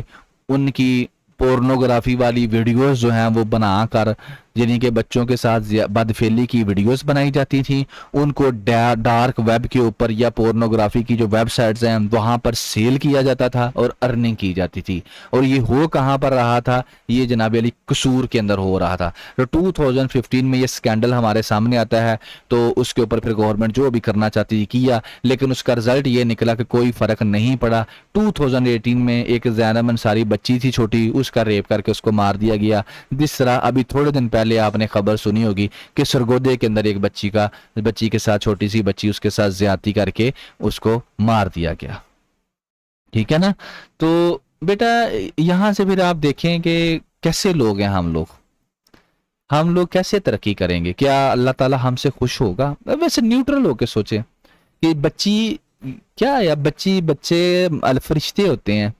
उनकी पोर्नोग्राफी वाली वीडियोस जो हैं वो बनाकर, यानी कि बच्चों के साथ बदफेली की वीडियोस बनाई जाती थी, उनको डार्क वेब के ऊपर या पोर्नोग्राफी की जो वेबसाइट्स हैं वहां पर सेल किया जाता था और अर्निंग की जाती थी। और ये हो कहां पर रहा था, ये जनाब अली कसूर के अंदर हो रहा था। तो 2015 में ये स्कैंडल हमारे सामने आता है, तो उसके ऊपर फिर गवर्नमेंट जो भी करना चाहती थी किया, लेकिन उसका रिजल्ट ये निकला कि कोई फर्क नहीं पड़ा। 2018 में एक ज़ैनब अंसारी बच्ची थी छोटी, उसका रेप करके उसको मार दिया गया। जिस तरह अभी थोड़े दिन पहले आपने खबर सुनी होगी कि सरगोदे के अंदर एक बच्ची के साथ, छोटी सी बच्ची, उसके साथ ज्यादती करके उसको मार दिया गया, ठीक है ना। तो बेटा यहां से फिर आप देखें कि कैसे लोग हैं हम लोग कैसे तरक्की करेंगे, क्या अल्लाह ताला हमसे खुश होगा? वैसे न्यूट्रल होकर सोचें कि बच्ची क्या है, बच्चे फरिश्ते होते हैं,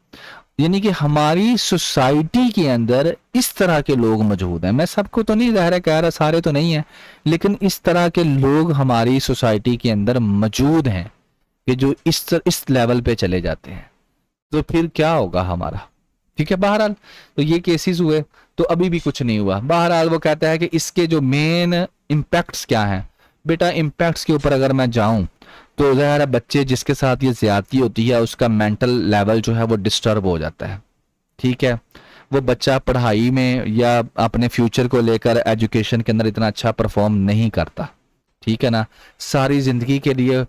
यानी कि हमारी सोसाइटी के अंदर इस तरह के लोग मौजूद हैं। मैं सबको तो नहीं कह रहा, सारे तो नहीं है, लेकिन इस तरह के लोग हमारी सोसाइटी के अंदर मौजूद हैं कि जो इस लेवल पे चले जाते हैं, तो फिर क्या होगा हमारा, ठीक है। बहरहाल तो ये केसेस हुए, तो अभी भी कुछ नहीं हुआ। बहरहाल वो कहता है कि इसके जो मेन इम्पैक्ट्स क्या हैं। बेटा इम्पैक्ट्स के ऊपर अगर मैं जाऊं तो ज़ाहिर बच्चे जिसके साथ ये ज्यादती होती है उसका मेंटल लेवल जो है वो डिस्टर्ब हो जाता है, ठीक है। वो बच्चा पढ़ाई में या अपने फ्यूचर को लेकर एजुकेशन के अंदर इतना अच्छा परफॉर्म नहीं करता, ठीक है ना। सारी जिंदगी के लिए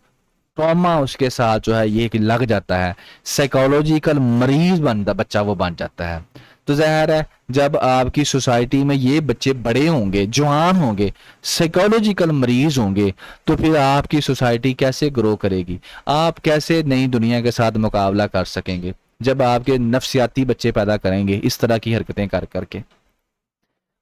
ट्रॉमा उसके साथ जो है ये कि लग जाता है, साइकोलॉजिकल मरीज बनता बच्चा वो बन जाता है। तो ज़ाहिर है जब आपकी सोसाइटी में ये बच्चे बड़े होंगे, जवान होंगे, साइकोलॉजिकल मरीज होंगे, तो फिर आपकी सोसाइटी कैसे ग्रो करेगी? आप कैसे नई दुनिया के साथ मुकाबला कर सकेंगे जब आपके नफ्सियाती बच्चे पैदा करेंगे इस तरह की हरकतें कर करके?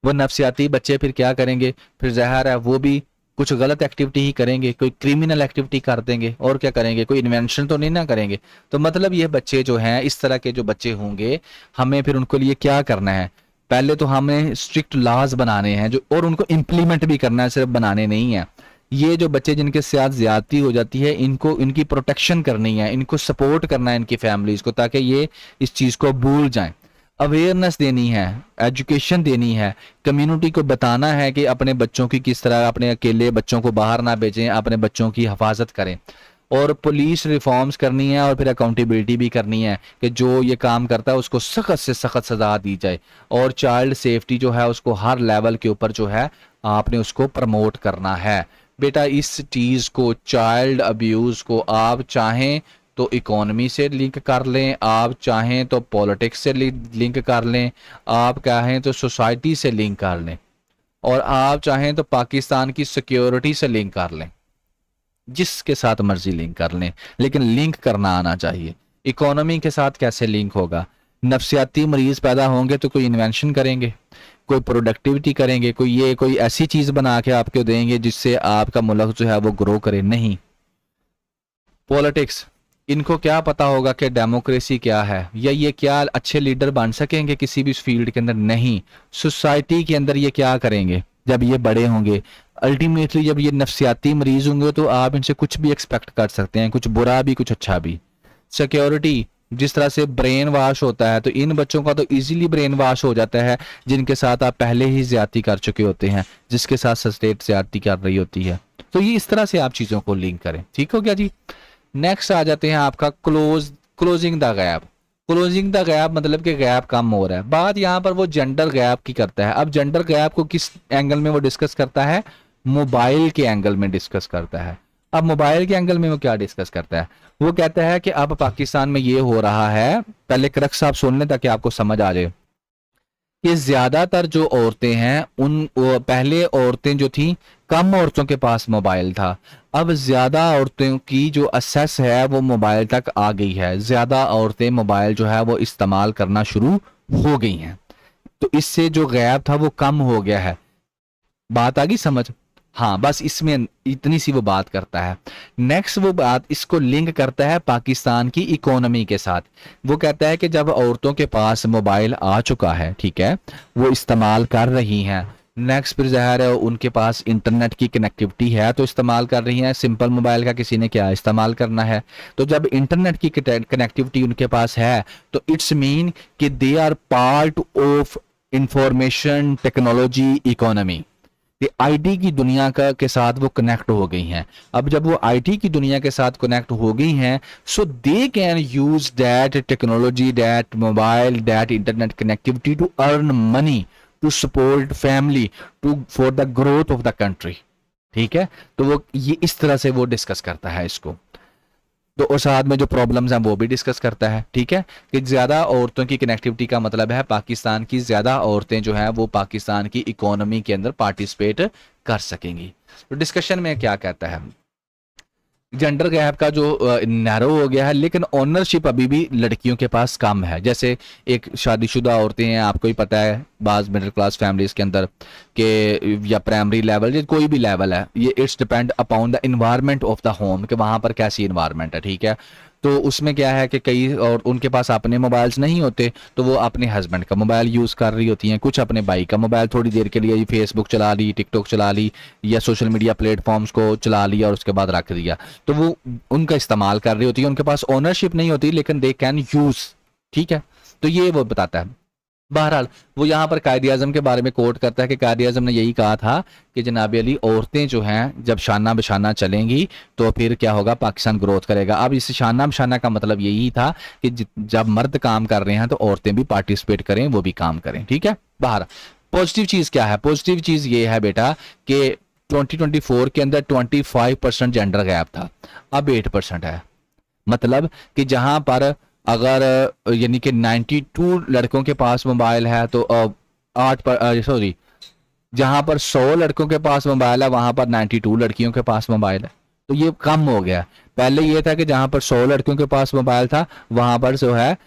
वो नफ्सियाती बच्चे फिर क्या करेंगे? फिर ज़ाहिर है वो भी कुछ गलत एक्टिविटी ही करेंगे, कोई क्रिमिनल एक्टिविटी कर देंगे, और क्या करेंगे? कोई इन्वेंशन तो नहीं ना करेंगे। तो मतलब ये बच्चे जो हैं, इस तरह के जो बच्चे होंगे, हमें फिर उनको लिए क्या करना है? पहले तो हमें स्ट्रिक्ट लॉज बनाने हैं जो, और उनको इम्प्लीमेंट भी करना है, सिर्फ बनाने नहीं है। ये जो बच्चे जिनके साथ ज्यादती हो जाती है, इनको इनकी प्रोटेक्शन करनी है, इनको सपोर्ट करना है इनकी फैमिलीज को, ताकि ये इस चीज़ को भूल जाएं। अवेयरनेस देनी है, एजुकेशन देनी है, कम्युनिटी को बताना है कि अपने बच्चों की किस तरह, अपने अकेले बच्चों को बाहर ना भेजें, अपने बच्चों की हिफाजत करें। और पुलिस रिफॉर्म्स करनी है, और फिर अकाउंटेबिलिटी भी करनी है कि जो ये काम करता है उसको सख्त से सख्त सजा दी जाए। और चाइल्ड सेफ्टी जो है उसको हर लेवल के ऊपर जो है आपने उसको प्रमोट करना है। बेटा इस चीज़ को, चाइल्ड अब्यूज़ को, आप चाहें तो इकोनॉमी से लिंक कर लें, आप चाहें तो पॉलिटिक्स से लिंक कर लें, आप चाहें तो सोसाइटी से लिंक कर लें, और आप चाहें तो पाकिस्तान की सिक्योरिटी से लिंक कर लें, जिसके साथ मर्जी लिंक कर लें, लेकिन लिंक करना आना चाहिए। इकोनॉमी के साथ कैसे लिंक होगा? नफ्सियाती मरीज पैदा होंगे तो कोई इन्वेंशन करेंगे, कोई प्रोडक्टिविटी करेंगे, कोई ऐसी चीज बना के आपको देंगे जिससे आपका मुल्क जो है वो ग्रो करे? नहीं। पॉलिटिक्स, इनको क्या पता होगा कि डेमोक्रेसी क्या है, या ये क्या अच्छे लीडर बन सकेंगे किसी भी फील्ड के अंदर? नहीं। सोसाइटी के अंदर ये क्या करेंगे जब ये बड़े होंगे? अल्टीमेटली जब ये नफ्सियाती मरीज होंगे तो आप इनसे कुछ भी एक्सपेक्ट कर सकते हैं, कुछ बुरा भी कुछ अच्छा भी। सिक्योरिटी, जिस तरह से ब्रेन वॉश होता है, तो इन बच्चों का तो इजीली ब्रेन वॉश हो जाता है जिनके साथ आप पहले ही ज्यादती कर चुके होते हैं, जिसके साथ स्टेट ज्यादती कर रही होती है। तो ये इस तरह से आप चीज़ों को लिंक करें। ठीक हो गया जी? नेक्स्ट आ जाते हैं आपका closing the gap. Closing the gap मतलब कि गैप कम हो रहा है। बात यहाँ पर वो जेंडर गैप की करता है। अब जेंडर गैप को किस एंगल में वो डिस्कस करता है? मोबाइल के एंगल में डिस्कस करता है। अब मोबाइल के एंगल में वो क्या डिस्कस करता है? वो कहता है कि अब पाकिस्तान में ये हो रहा है, पहले क्रक्स आप सुन लें ताकि आपको समझ आ जाए कि ज्यादातर जो औरतें हैं पहले औरतें जो थी, कम औरतों के पास मोबाइल था। अब ज्यादा औरतों की जो असेस है वो मोबाइल तक आ गई है, ज्यादा औरतें मोबाइल जो है वो इस्तेमाल करना शुरू हो गई हैं। तो इससे जो गैप था वो कम हो गया है। बात आ गई समझ? हाँ, बस इसमें इतनी सी वो बात करता है। नेक्स्ट वो बात इसको लिंक करता है पाकिस्तान की इकोनॉमी के साथ। वो कहता है कि जब औरतों के पास मोबाइल आ चुका है, ठीक है, वो इस्तेमाल कर रही हैं। नेक्स्ट फिर ज़ाहिर है उनके पास इंटरनेट की कनेक्टिविटी है तो इस्तेमाल कर रही हैं। सिंपल मोबाइल का किसी ने क्या इस्तेमाल करना है? तो जब इंटरनेट की कनेक्टिविटी उनके पास है तो इट्स मीन कि they are part of information technology economy. कि आईटी की दुनिया का के साथ वो कनेक्ट हो गई हैं। अब जब वो आईटी की दुनिया के साथ कनेक्ट हो गई हैं, so they can use that technology, that mobile, that internet connectivity to earn money, to support family, to for the growth of the country. ठीक है? तो वो ये इस तरह से वो डिस्कस करता है इसको। तो और साथ में जो प्रॉब्लम्स हैं वो भी डिस्कस करता है। ठीक है? कि ज़्यादा औरतों की कनेक्टिविटी का मतलब है पाकिस्तान की ज़्यादा औरतें जो हैं वो पाकिस्तान की इकोनॉमी के अंदर पार्टिसिपेट कर सकेंगी। तो डिस्कशन में क्या कहता है? जेंडर गैप का जो नैरो हो गया है, लेकिन ओनरशिप अभी भी लड़कियों के पास कम है। जैसे एक शादीशुदा औरतें हैं, आपको ही पता है बाज़ मिडिल क्लास फैमिलीज के अंदर के, या प्राइमरी लेवल या कोई भी लेवल है, ये it's depend upon the environment of the home कि वहाँ पर कैसी इन्वायरमेंट है। ठीक है? तो उसमें क्या है कि कई और उनके पास अपने मोबाइल्स नहीं होते तो वो अपने हस्बैंड का मोबाइल यूज़ कर रही होती हैं, कुछ अपने भाई का मोबाइल थोड़ी देर के लिए फेसबुक चला ली, टिकटॉक चला ली, या सोशल मीडिया प्लेटफॉर्म्स को चला लिया और उसके बाद रख दिया। तो वो उनका इस्तेमाल कर रही होती है, उनके पास ओनरशिप नहीं होती लेकिन दे कैन यूज़। ठीक है? तो ये वो बताता है। बहरहाल वो यहाँ पर कायद आज़म के बारे में कोट करता है कि कायद आज़म ने यही कहा था कि जनाब अली, औरतें जो हैं जब शाना बशाना चलेंगी तो फिर क्या होगा, पाकिस्तान ग्रोथ करेगा। अब इस शाना बशाना का मतलब यही था कि जब मर्द काम कर रहे हैं तो औरतें भी पार्टिसिपेट करें, वो भी काम करें। ठीक है? बाहर पॉजिटिव चीज़ क्या है? पॉजिटिव चीज़ ये है बेटा कि 2024 के अंदर 25% जेंडर गैप था, अब 8% है। मतलब कि जहां पर अगर यानी कि 92 लड़कों के पास मोबाइल है तो 8 पर सॉरी, जहां पर 100 लड़कों के पास मोबाइल है वहां पर 92 लड़कियों के पास मोबाइल है। तो ये कम हो गया। पहले ये था कि जहां पर 100 लड़कियों के पास मोबाइल था वहां पर जो है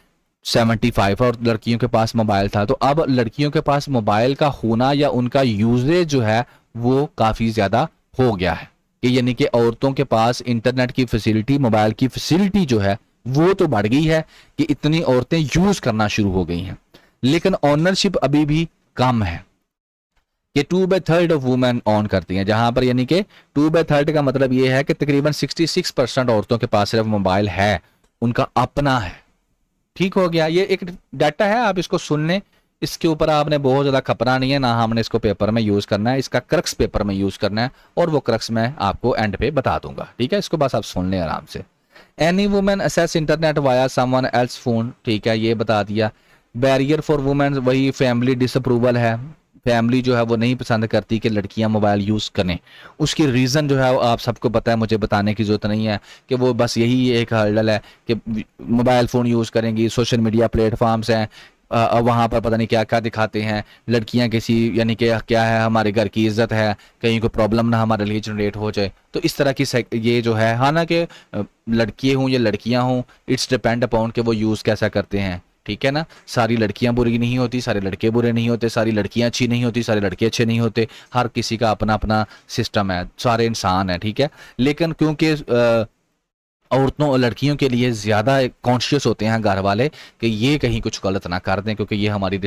75 और लड़कियों के पास मोबाइल था। तो अब लड़कियों के पास मोबाइल का होना या उनका यूजेज जो है वो काफ़ी ज़्यादा हो गया है कि यानी कि औरतों के पास इंटरनेट की फैसिलिटी, मोबाइल की फैसिलिटी जो है वो तो बढ़ गई है कि इतनी औरतें यूज़ करना शुरू हो गई हैं, लेकिन ऑनरशिप अभी भी कम है कि 2/3 ऑफ वुमेन ऑन करती हैं। जहां पर यानी कि 2/3 का मतलब ये है कि तकरीबन 66% औरतों के पास सिर्फ मोबाइल है, उनका अपना है। ठीक हो गया, ये एक डाटा है, आप इसको सुन लें। इसके ऊपर आपने बहुत ज़्यादा खपना नहीं है, ना हमने इसको पेपर में यूज़ करना है, इसका क्रक्स पेपर में यूज़ करना है और वो क्रक्स मैं आपको एंड पे बता दूंगा। ठीक है, इसको बस आप सुन लें आराम से। Any women assess internet via someone else phone, ठीक है, ये बता दिया। बैरियर फॉर वुमेन वही फैमिली डिसअप्रूवल है, फैमिली जो है वो नहीं पसंद करती कि लड़कियां मोबाइल यूज़ करें। उसकी रीज़न जो है वो आप सबको पता है, मुझे बताने की ज़रूरत नहीं है कि वो बस यही एक हर्डल है कि मोबाइल फ़ोन यूज़ करेंगी, सोशल मीडिया प्लेटफॉर्म्स हैं, वहाँ पर पता नहीं क्या क्या दिखाते हैं, लड़कियां किसी यानी कि क्या है, हमारे घर की इज्जत है, कहीं कोई प्रॉब्लम ना हमारे लिए जनरेट हो जाए। तो इस तरह की ये जो है, हालांकि लड़के हों या लड़कियां हों, इट्स डिपेंड अपॉन कि वो यूज़ कैसा करते हैं। ठीक है ना, सारी लड़कियां बुरी नहीं होती, सारे लड़के बुरे नहीं होते, सारी लड़कियां अच्छी नहीं होती, सारे लड़के अच्छे नहीं होते, हर किसी का अपना अपना सिस्टम है, सारे इंसान है। ठीक है, लेकिन क्योंकि औरतों और लड़कियों के लिए ज़्यादा कॉन्शियस होते हैं घर वाले कि ये कहीं कुछ गलत ना कर दें, क्योंकि ये हमारी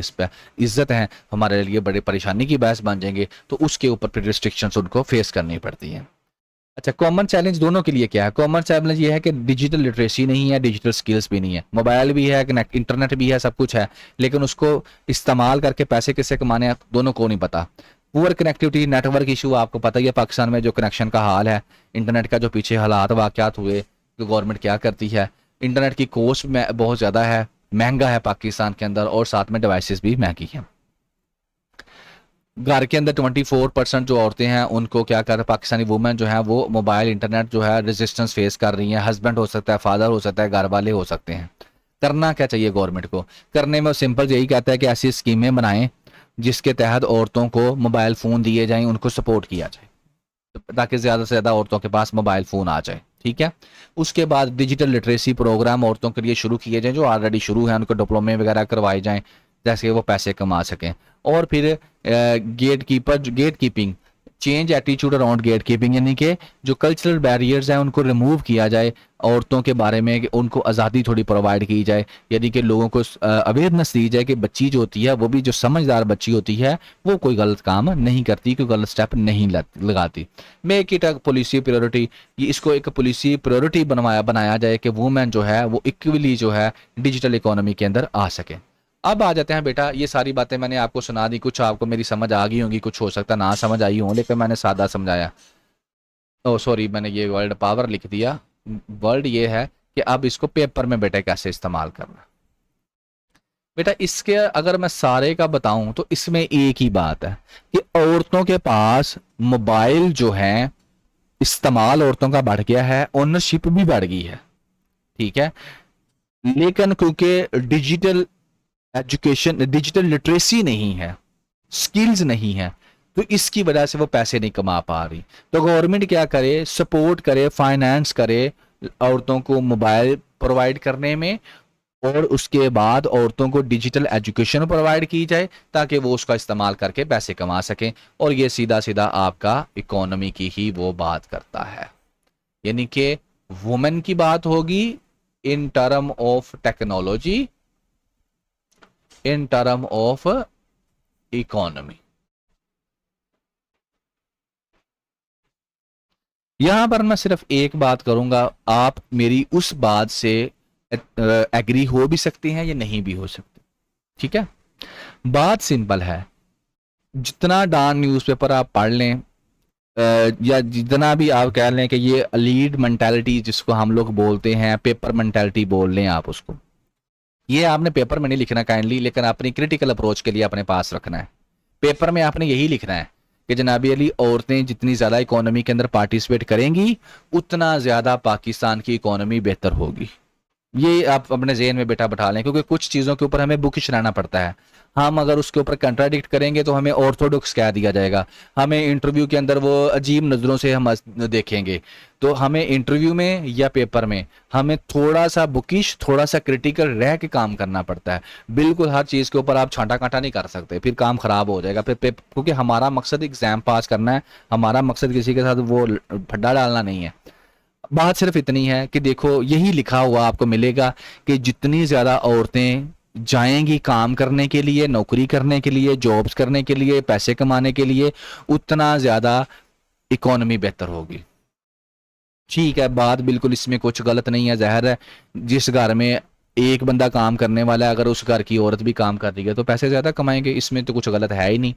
इज्जत है, हमारे लिए बड़ी परेशानी की बायस बन जाएंगे, तो उसके ऊपर फिर रिस्ट्रिक्शंस उनको फेस करनी पड़ती हैं। अच्छा, कॉमन चैलेंज दोनों के लिए क्या है? कॉमन चैलेंज ये है कि डिजिटल लिटरेसी नहीं है, डिजिटल स्किल्स भी नहीं है। मोबाइल भी है, कनेक्ट इंटरनेट भी है, सब कुछ है, लेकिन उसको इस्तेमाल करके पैसे कैसे कमाने हैं दोनों को नहीं पता। पुअर कनेक्टिविटी, नेटवर्क इशू, आपको पता ही है पाकिस्तान में जो कनेक्शन का हाल है, इंटरनेट का जो पीछे हालात वाकयात हुए, तो गवर्नमेंट क्या करती है, इंटरनेट की कॉस्ट में बहुत ज़्यादा है, महंगा है पाकिस्तान के अंदर, और साथ में डिवाइसेस भी महंगी हैं। घर के अंदर 24% जो औरतें हैं उनको क्या कर, पाकिस्तानी वुमेन जो है वो मोबाइल इंटरनेट जो है रेजिस्टेंस फेस कर रही हैं। हस्बैंड हो सकता है, फादर हो सकता है, घर वाले हो सकते हैं। करना क्या चाहिए गवर्नमेंट को? करने में सिंपल यही कहता है कि ऐसी स्कीमें बनाएं जिसके तहत औरतों को मोबाइल फ़ोन दिए जाएं, उनको सपोर्ट किया जाए ताकि ज़्यादा से ज़्यादा औरतों के पास मोबाइल फ़ोन आ जाए। ठीक है, उसके बाद डिजिटल लिटरेसी प्रोग्राम औरतों के लिए शुरू किए जाएं, जो ऑलरेडी शुरू हैं उनको डिप्लोमे वगैरह करवाए जाएं जैसे वो पैसे कमा सकें। और फिर gatekeeping, change attitude around gatekeeping, यानी कि जो कल्चरल बैरियर्स हैं उनको रिमूव किया जाए, औरतों के बारे में उनको आज़ादी थोड़ी प्रोवाइड की जाए, यानी कि लोगों को अवेयरनेस दी जाए कि बच्ची जो होती है वो भी जो समझदार बच्ची होती है वो कोई गलत काम नहीं करती, कोई गलत स्टेप नहीं लगाती। Make it a policy priority, ये इसको एक पॉलिसी प्रायोरिटी बनाया जाए कि वुमेन जो है वो इक्वली जो है डिजिटल इकोनॉमी के अंदर आ सके। अब आ जाते हैं बेटा, ये सारी बातें मैंने आपको सुना दी, कुछ आपको मेरी समझ आ गई होंगी, कुछ हो सकता ना समझ आई हो, लेकिन मैंने सादा समझाया। ओ सॉरी, मैंने ये वर्ड पावर लिख दिया। वर्ड ये है कि अब इसको पेपर में बेटा कैसे इस्तेमाल करना। बेटा इसके अगर मैं सारे का बताऊं तो इसमें एक ही बात है कि औरतों के पास मोबाइल जो है, इस्तेमाल औरतों का बढ़ गया है, ओनरशिप भी बढ़ गई है। ठीक है, लेकिन क्योंकि डिजिटल एजुकेशन, डिजिटल लिटरेसी नहीं है, स्किल्स नहीं है, तो इसकी वजह से वो पैसे नहीं कमा पा रही। तो गवर्नमेंट क्या करे, सपोर्ट करे, फाइनेंस करे औरतों को मोबाइल प्रोवाइड करने में, और उसके बाद औरतों को डिजिटल एजुकेशन प्रोवाइड की जाए ताकि वो उसका इस्तेमाल करके पैसे कमा सकें। और ये सीधा सीधा आपका इकोनॉमी की ही वो बात करता है, यानी कि वुमेन की बात होगी in term of technology, in term of economy. यहां पर मैं सिर्फ एक बात करूंगा, आप मेरी उस बात से एग्री हो भी सकते हैं या नहीं भी हो सकते। ठीक है, बात सिंपल है, जितना डॉन न्यूज़पेपर आप पढ़ लें या जितना भी आप कह लें कि ये लीड मेंटालिटी जिसको हम लोग बोलते हैं, पेपर मेंटालिटी बोल लें आप उसको, ये आपने पेपर में नहीं लिखना काइंडली, लेकिन अपनी क्रिटिकल अप्रोच के लिए अपने पास रखना है। पेपर में आपने यही लिखना है कि जनाबी अली औरतें जितनी ज़्यादा इकोनॉमी के अंदर पार्टिसिपेट करेंगी उतना ज़्यादा पाकिस्तान की इकोनॉमी बेहतर होगी। ये आप अपने ज़हन में बैठा लें, क्योंकि कुछ चीज़ों के ऊपर हमें बुकिश रहना पड़ता है। हम अगर उसके ऊपर कंट्राडिक्ट करेंगे तो हमें ऑर्थोडॉक्स कह दिया जाएगा, हमें इंटरव्यू के अंदर वो अजीब नज़रों से हम देखेंगे। तो हमें इंटरव्यू में या पेपर में हमें थोड़ा सा बुकिश, थोड़ा सा क्रिटिकल रह के काम करना पड़ता है। बिल्कुल हर चीज़ के ऊपर आप छांटा कांटा नहीं कर सकते, फिर काम ख़राब हो जाएगा। फिर क्योंकि हमारा मकसद एग्ज़ाम पास करना है, हमारा मकसद किसी के साथ वो फड्डा डालना नहीं है। बात सिर्फ इतनी है कि देखो यही लिखा हुआ आपको मिलेगा कि जितनी ज़्यादा औरतें जाएंगी काम करने के लिए, नौकरी करने के लिए, जॉब्स करने के लिए, पैसे कमाने के लिए, उतना ज़्यादा इकोनॉमी बेहतर होगी। ठीक है, बात बिल्कुल इसमें कुछ गलत नहीं है। ज़ाहिर है जिस घर में एक बंदा काम करने वाला है, अगर उस घर की औरत भी काम कर रही है तो पैसे ज़्यादा कमाएंगे, इसमें तो कुछ गलत है ही नहीं।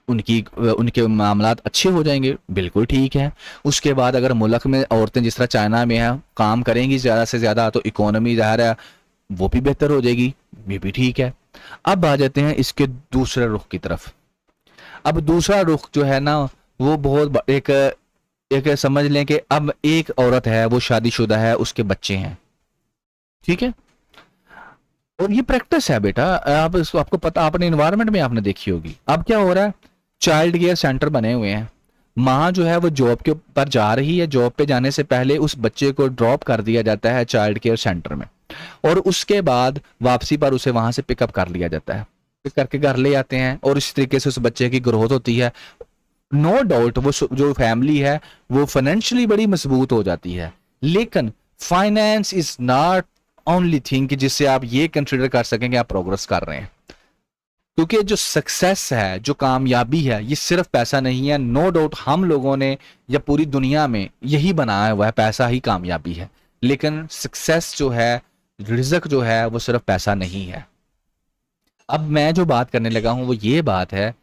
उनके मामलात अच्छे हो जाएंगे, बिल्कुल ठीक है। उसके बाद अगर मुल्क में औरतें जिस तरह चाइना में है काम करेंगी ज़्यादा से ज़्यादा तो इकोनॉमी ज़ाहिर है वो भी बेहतर हो जाएगी, ये भी ठीक है। अब आ जाते हैं इसके दूसरे रुख की तरफ। अब दूसरा रुख जो है ना वो बहुत एक समझ लें कि अब एक औरत है, वो शादीशुदा है, उसके बच्चे हैं, ठीक है, और ये प्रैक्टिस है बेटा, आप इसको आपको पता, अपने इन्वायरमेंट में आपने देखी होगी। अब क्या हो रहा है, चाइल्ड केयर सेंटर बने हुए हैं, माँ जो है वो जॉब के ऊपर जा रही है, जॉब पे जाने से पहले उस बच्चे को ड्रॉप कर दिया जाता है चाइल्ड केयर सेंटर में, और उसके बाद वापसी पर उसे वहां से पिकअप कर लिया जाता है, पिक करके घर ले आते हैं, और इस तरीके से उस बच्चे की ग्रोथ होती है। नो डाउट वो जो फैमिली है वो फाइनेंशियली बड़ी मजबूत हो जाती है, लेकिन finance is not only thing कि जिससे आप ये कंसिडर कर सकें कि आप प्रोग्रेस कर रहे हैं। क्योंकि जो सक्सेस है, जो कामयाबी है, ये सिर्फ पैसा नहीं है। नो डाउट हम लोगों ने या पूरी दुनिया में यही बनाया हुआ है, पैसा ही कामयाबी है, लेकिन सक्सेस जो है, रिज़्क जो है, वो सिर्फ पैसा नहीं है। अब मैं जो बात करने लगा हूं वो ये बात है,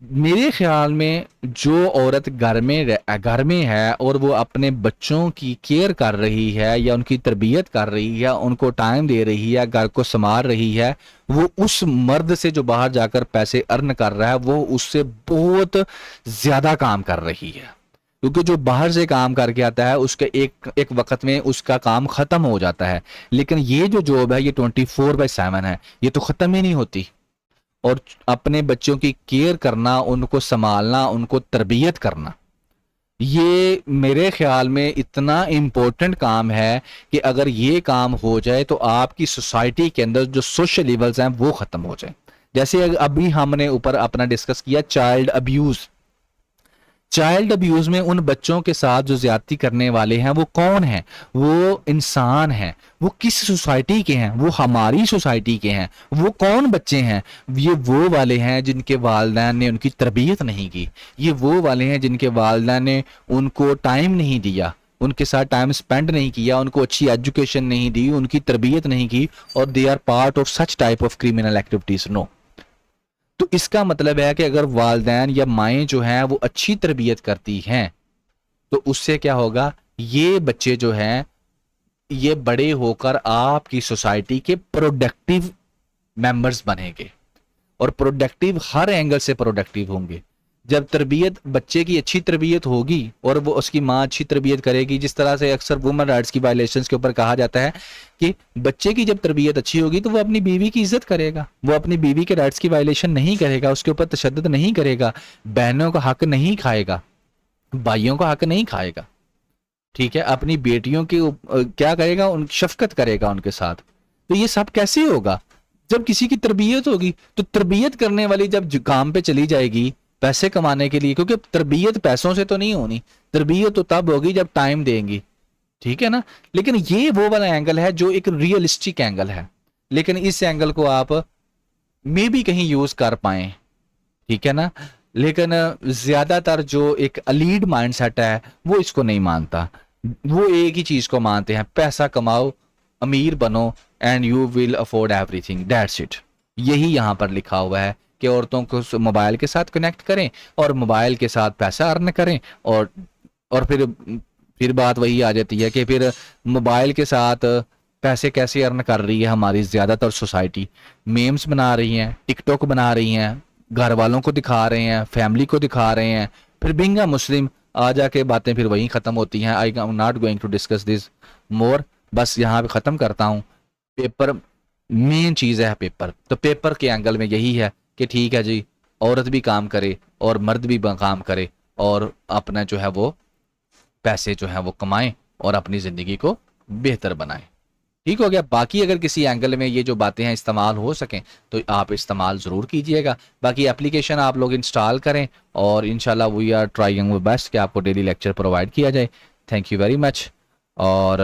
मेरे ख्याल में जो औरत घर में है और वो अपने बच्चों की केयर कर रही है या उनकी तरबियत कर रही है, उनको टाइम दे रही है, घर को संभाल रही है, वो उस मर्द से जो बाहर जाकर पैसे अर्न कर रहा है वो उससे बहुत ज़्यादा काम कर रही है। क्योंकि जो बाहर से काम करके आता है उसके एक वक्त में उसका काम ख़त्म हो जाता है, लेकिन ये जो जॉब है ये 24/7 है, ये तो ख़त्म ही नहीं होती। और अपने बच्चों की केयर करना, उनको संभालना, उनको तरबियत करना, ये मेरे ख्याल में इतना इम्पोर्टेंट काम है कि अगर ये काम हो जाए तो आपकी सोसाइटी के अंदर जो सोशल लेवल्स हैं वो ख़त्म हो जाए। जैसे अभी हमने ऊपर अपना डिस्कस किया चाइल्ड अब्यूज़। चाइल्ड अब्यूज में उन बच्चों के साथ जो ज्यादती करने वाले हैं वो कौन है, वो इंसान है। वो किस सोसाइटी के हैं, वो हमारी सोसाइटी के हैं। वो कौन बच्चे हैं, ये वो वाले हैं जिनके वालिदैन ने उनकी तरबियत नहीं की, ये वो वाले हैं जिनके वालिदैन ने उनको टाइम नहीं दिया, उनके साथ टाइम स्पेंड नहीं किया, उनको अच्छी एजुकेशन नहीं दी, उनकी तरबियत नहीं की, और they are part of such type of criminal activities. No, तो इसका मतलब है कि अगर वालिदैन या माएँ जो हैं वो अच्छी तरबियत करती हैं तो उससे क्या होगा, ये बच्चे जो हैं ये बड़े होकर आपकी सोसाइटी के प्रोडक्टिव मेंबर्स बनेंगे, और प्रोडक्टिव हर एंगल से प्रोडक्टिव होंगे। जब तरबियत, बच्चे की अच्छी तरबियत होगी और वो उसकी माँ अच्छी तरबियत करेगी, जिस तरह से अक्सर वुमेन राइट्स की वायलेशंस के ऊपर कहा जाता है कि बच्चे की जब तरबियत अच्छी होगी तो वो अपनी बीवी की इज्जत करेगा, वो अपनी बीवी के राइट्स की वायलेशन नहीं करेगा, उसके ऊपर तशद्दुद नहीं करेगा, बहनों का हक नहीं खाएगा, भाइयों का हक नहीं खाएगा, ठीक है, अपनी बेटियों की क्या करेगा, उन शफकत करेगा उनके साथ। तो ये सब कैसे होगा, जब किसी की तरबियत होगी। तो तरबियत करने वाली जब काम पे चली जाएगी पैसे कमाने के लिए, क्योंकि तरबियत पैसों से तो नहीं होनी, तरबियत तो तब होगी जब टाइम देंगी, ठीक है ना। लेकिन ये वो वाला एंगल है जो एक रियलिस्टिक एंगल है, लेकिन इस एंगल को आप मे भी कहीं यूज कर पाए, ठीक है ना। लेकिन ज्यादातर जो एक अलीड माइंडसेट है वो इसको नहीं मानता, वो एक ही चीज को मानते हैं, पैसा कमाओ, अमीर बनो, and you will afford everything, that's it. यही यहाँ पर लिखा हुआ है कि औरतों को मोबाइल के साथ कनेक्ट करें और मोबाइल के साथ पैसा अर्न करें, और फिर बात वही आ जाती है कि फिर मोबाइल के साथ पैसे कैसे अर्न कर रही है हमारी ज़्यादातर सोसाइटी। मेम्स बना रही हैं, टिकटॉक बना रही हैं, घर वालों को दिखा रहे हैं, फैमिली को दिखा रहे हैं, फिर बीइंग अ मुस्लिम आ जाके बातें फिर वहीं ख़त्म होती हैं। I am not going to discuss this more, बस यहाँ पे ख़त्म करता हूँ। पेपर मेन चीज़ है, पेपर तो पेपर के एंगल में यही है कि ठीक है जी, औरत भी काम करे और मर्द भी काम करे और अपना जो है वो पैसे जो है वो कमाएं और अपनी ज़िंदगी को बेहतर बनाएं। ठीक हो गया। बाकी अगर किसी एंगल में ये जो बातें हैं इस्तेमाल हो सकें तो आप इस्तेमाल ज़रूर कीजिएगा। बाकी एप्लीकेशन आप लोग इंस्टॉल करें और इंशाल्लाह वी आर ट्राइंग बेस्ट कि आपको डेली लेक्चर प्रोवाइड किया जाए। थैंक यू वेरी मच और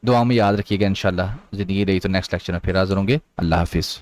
दुआ में याद रखिएगा। इंशाल्लाह ज़िंदगी रही तो नेक्स्ट लेक्चर में फिर हाज़िर होंगे। अल्लाह हाफिज़।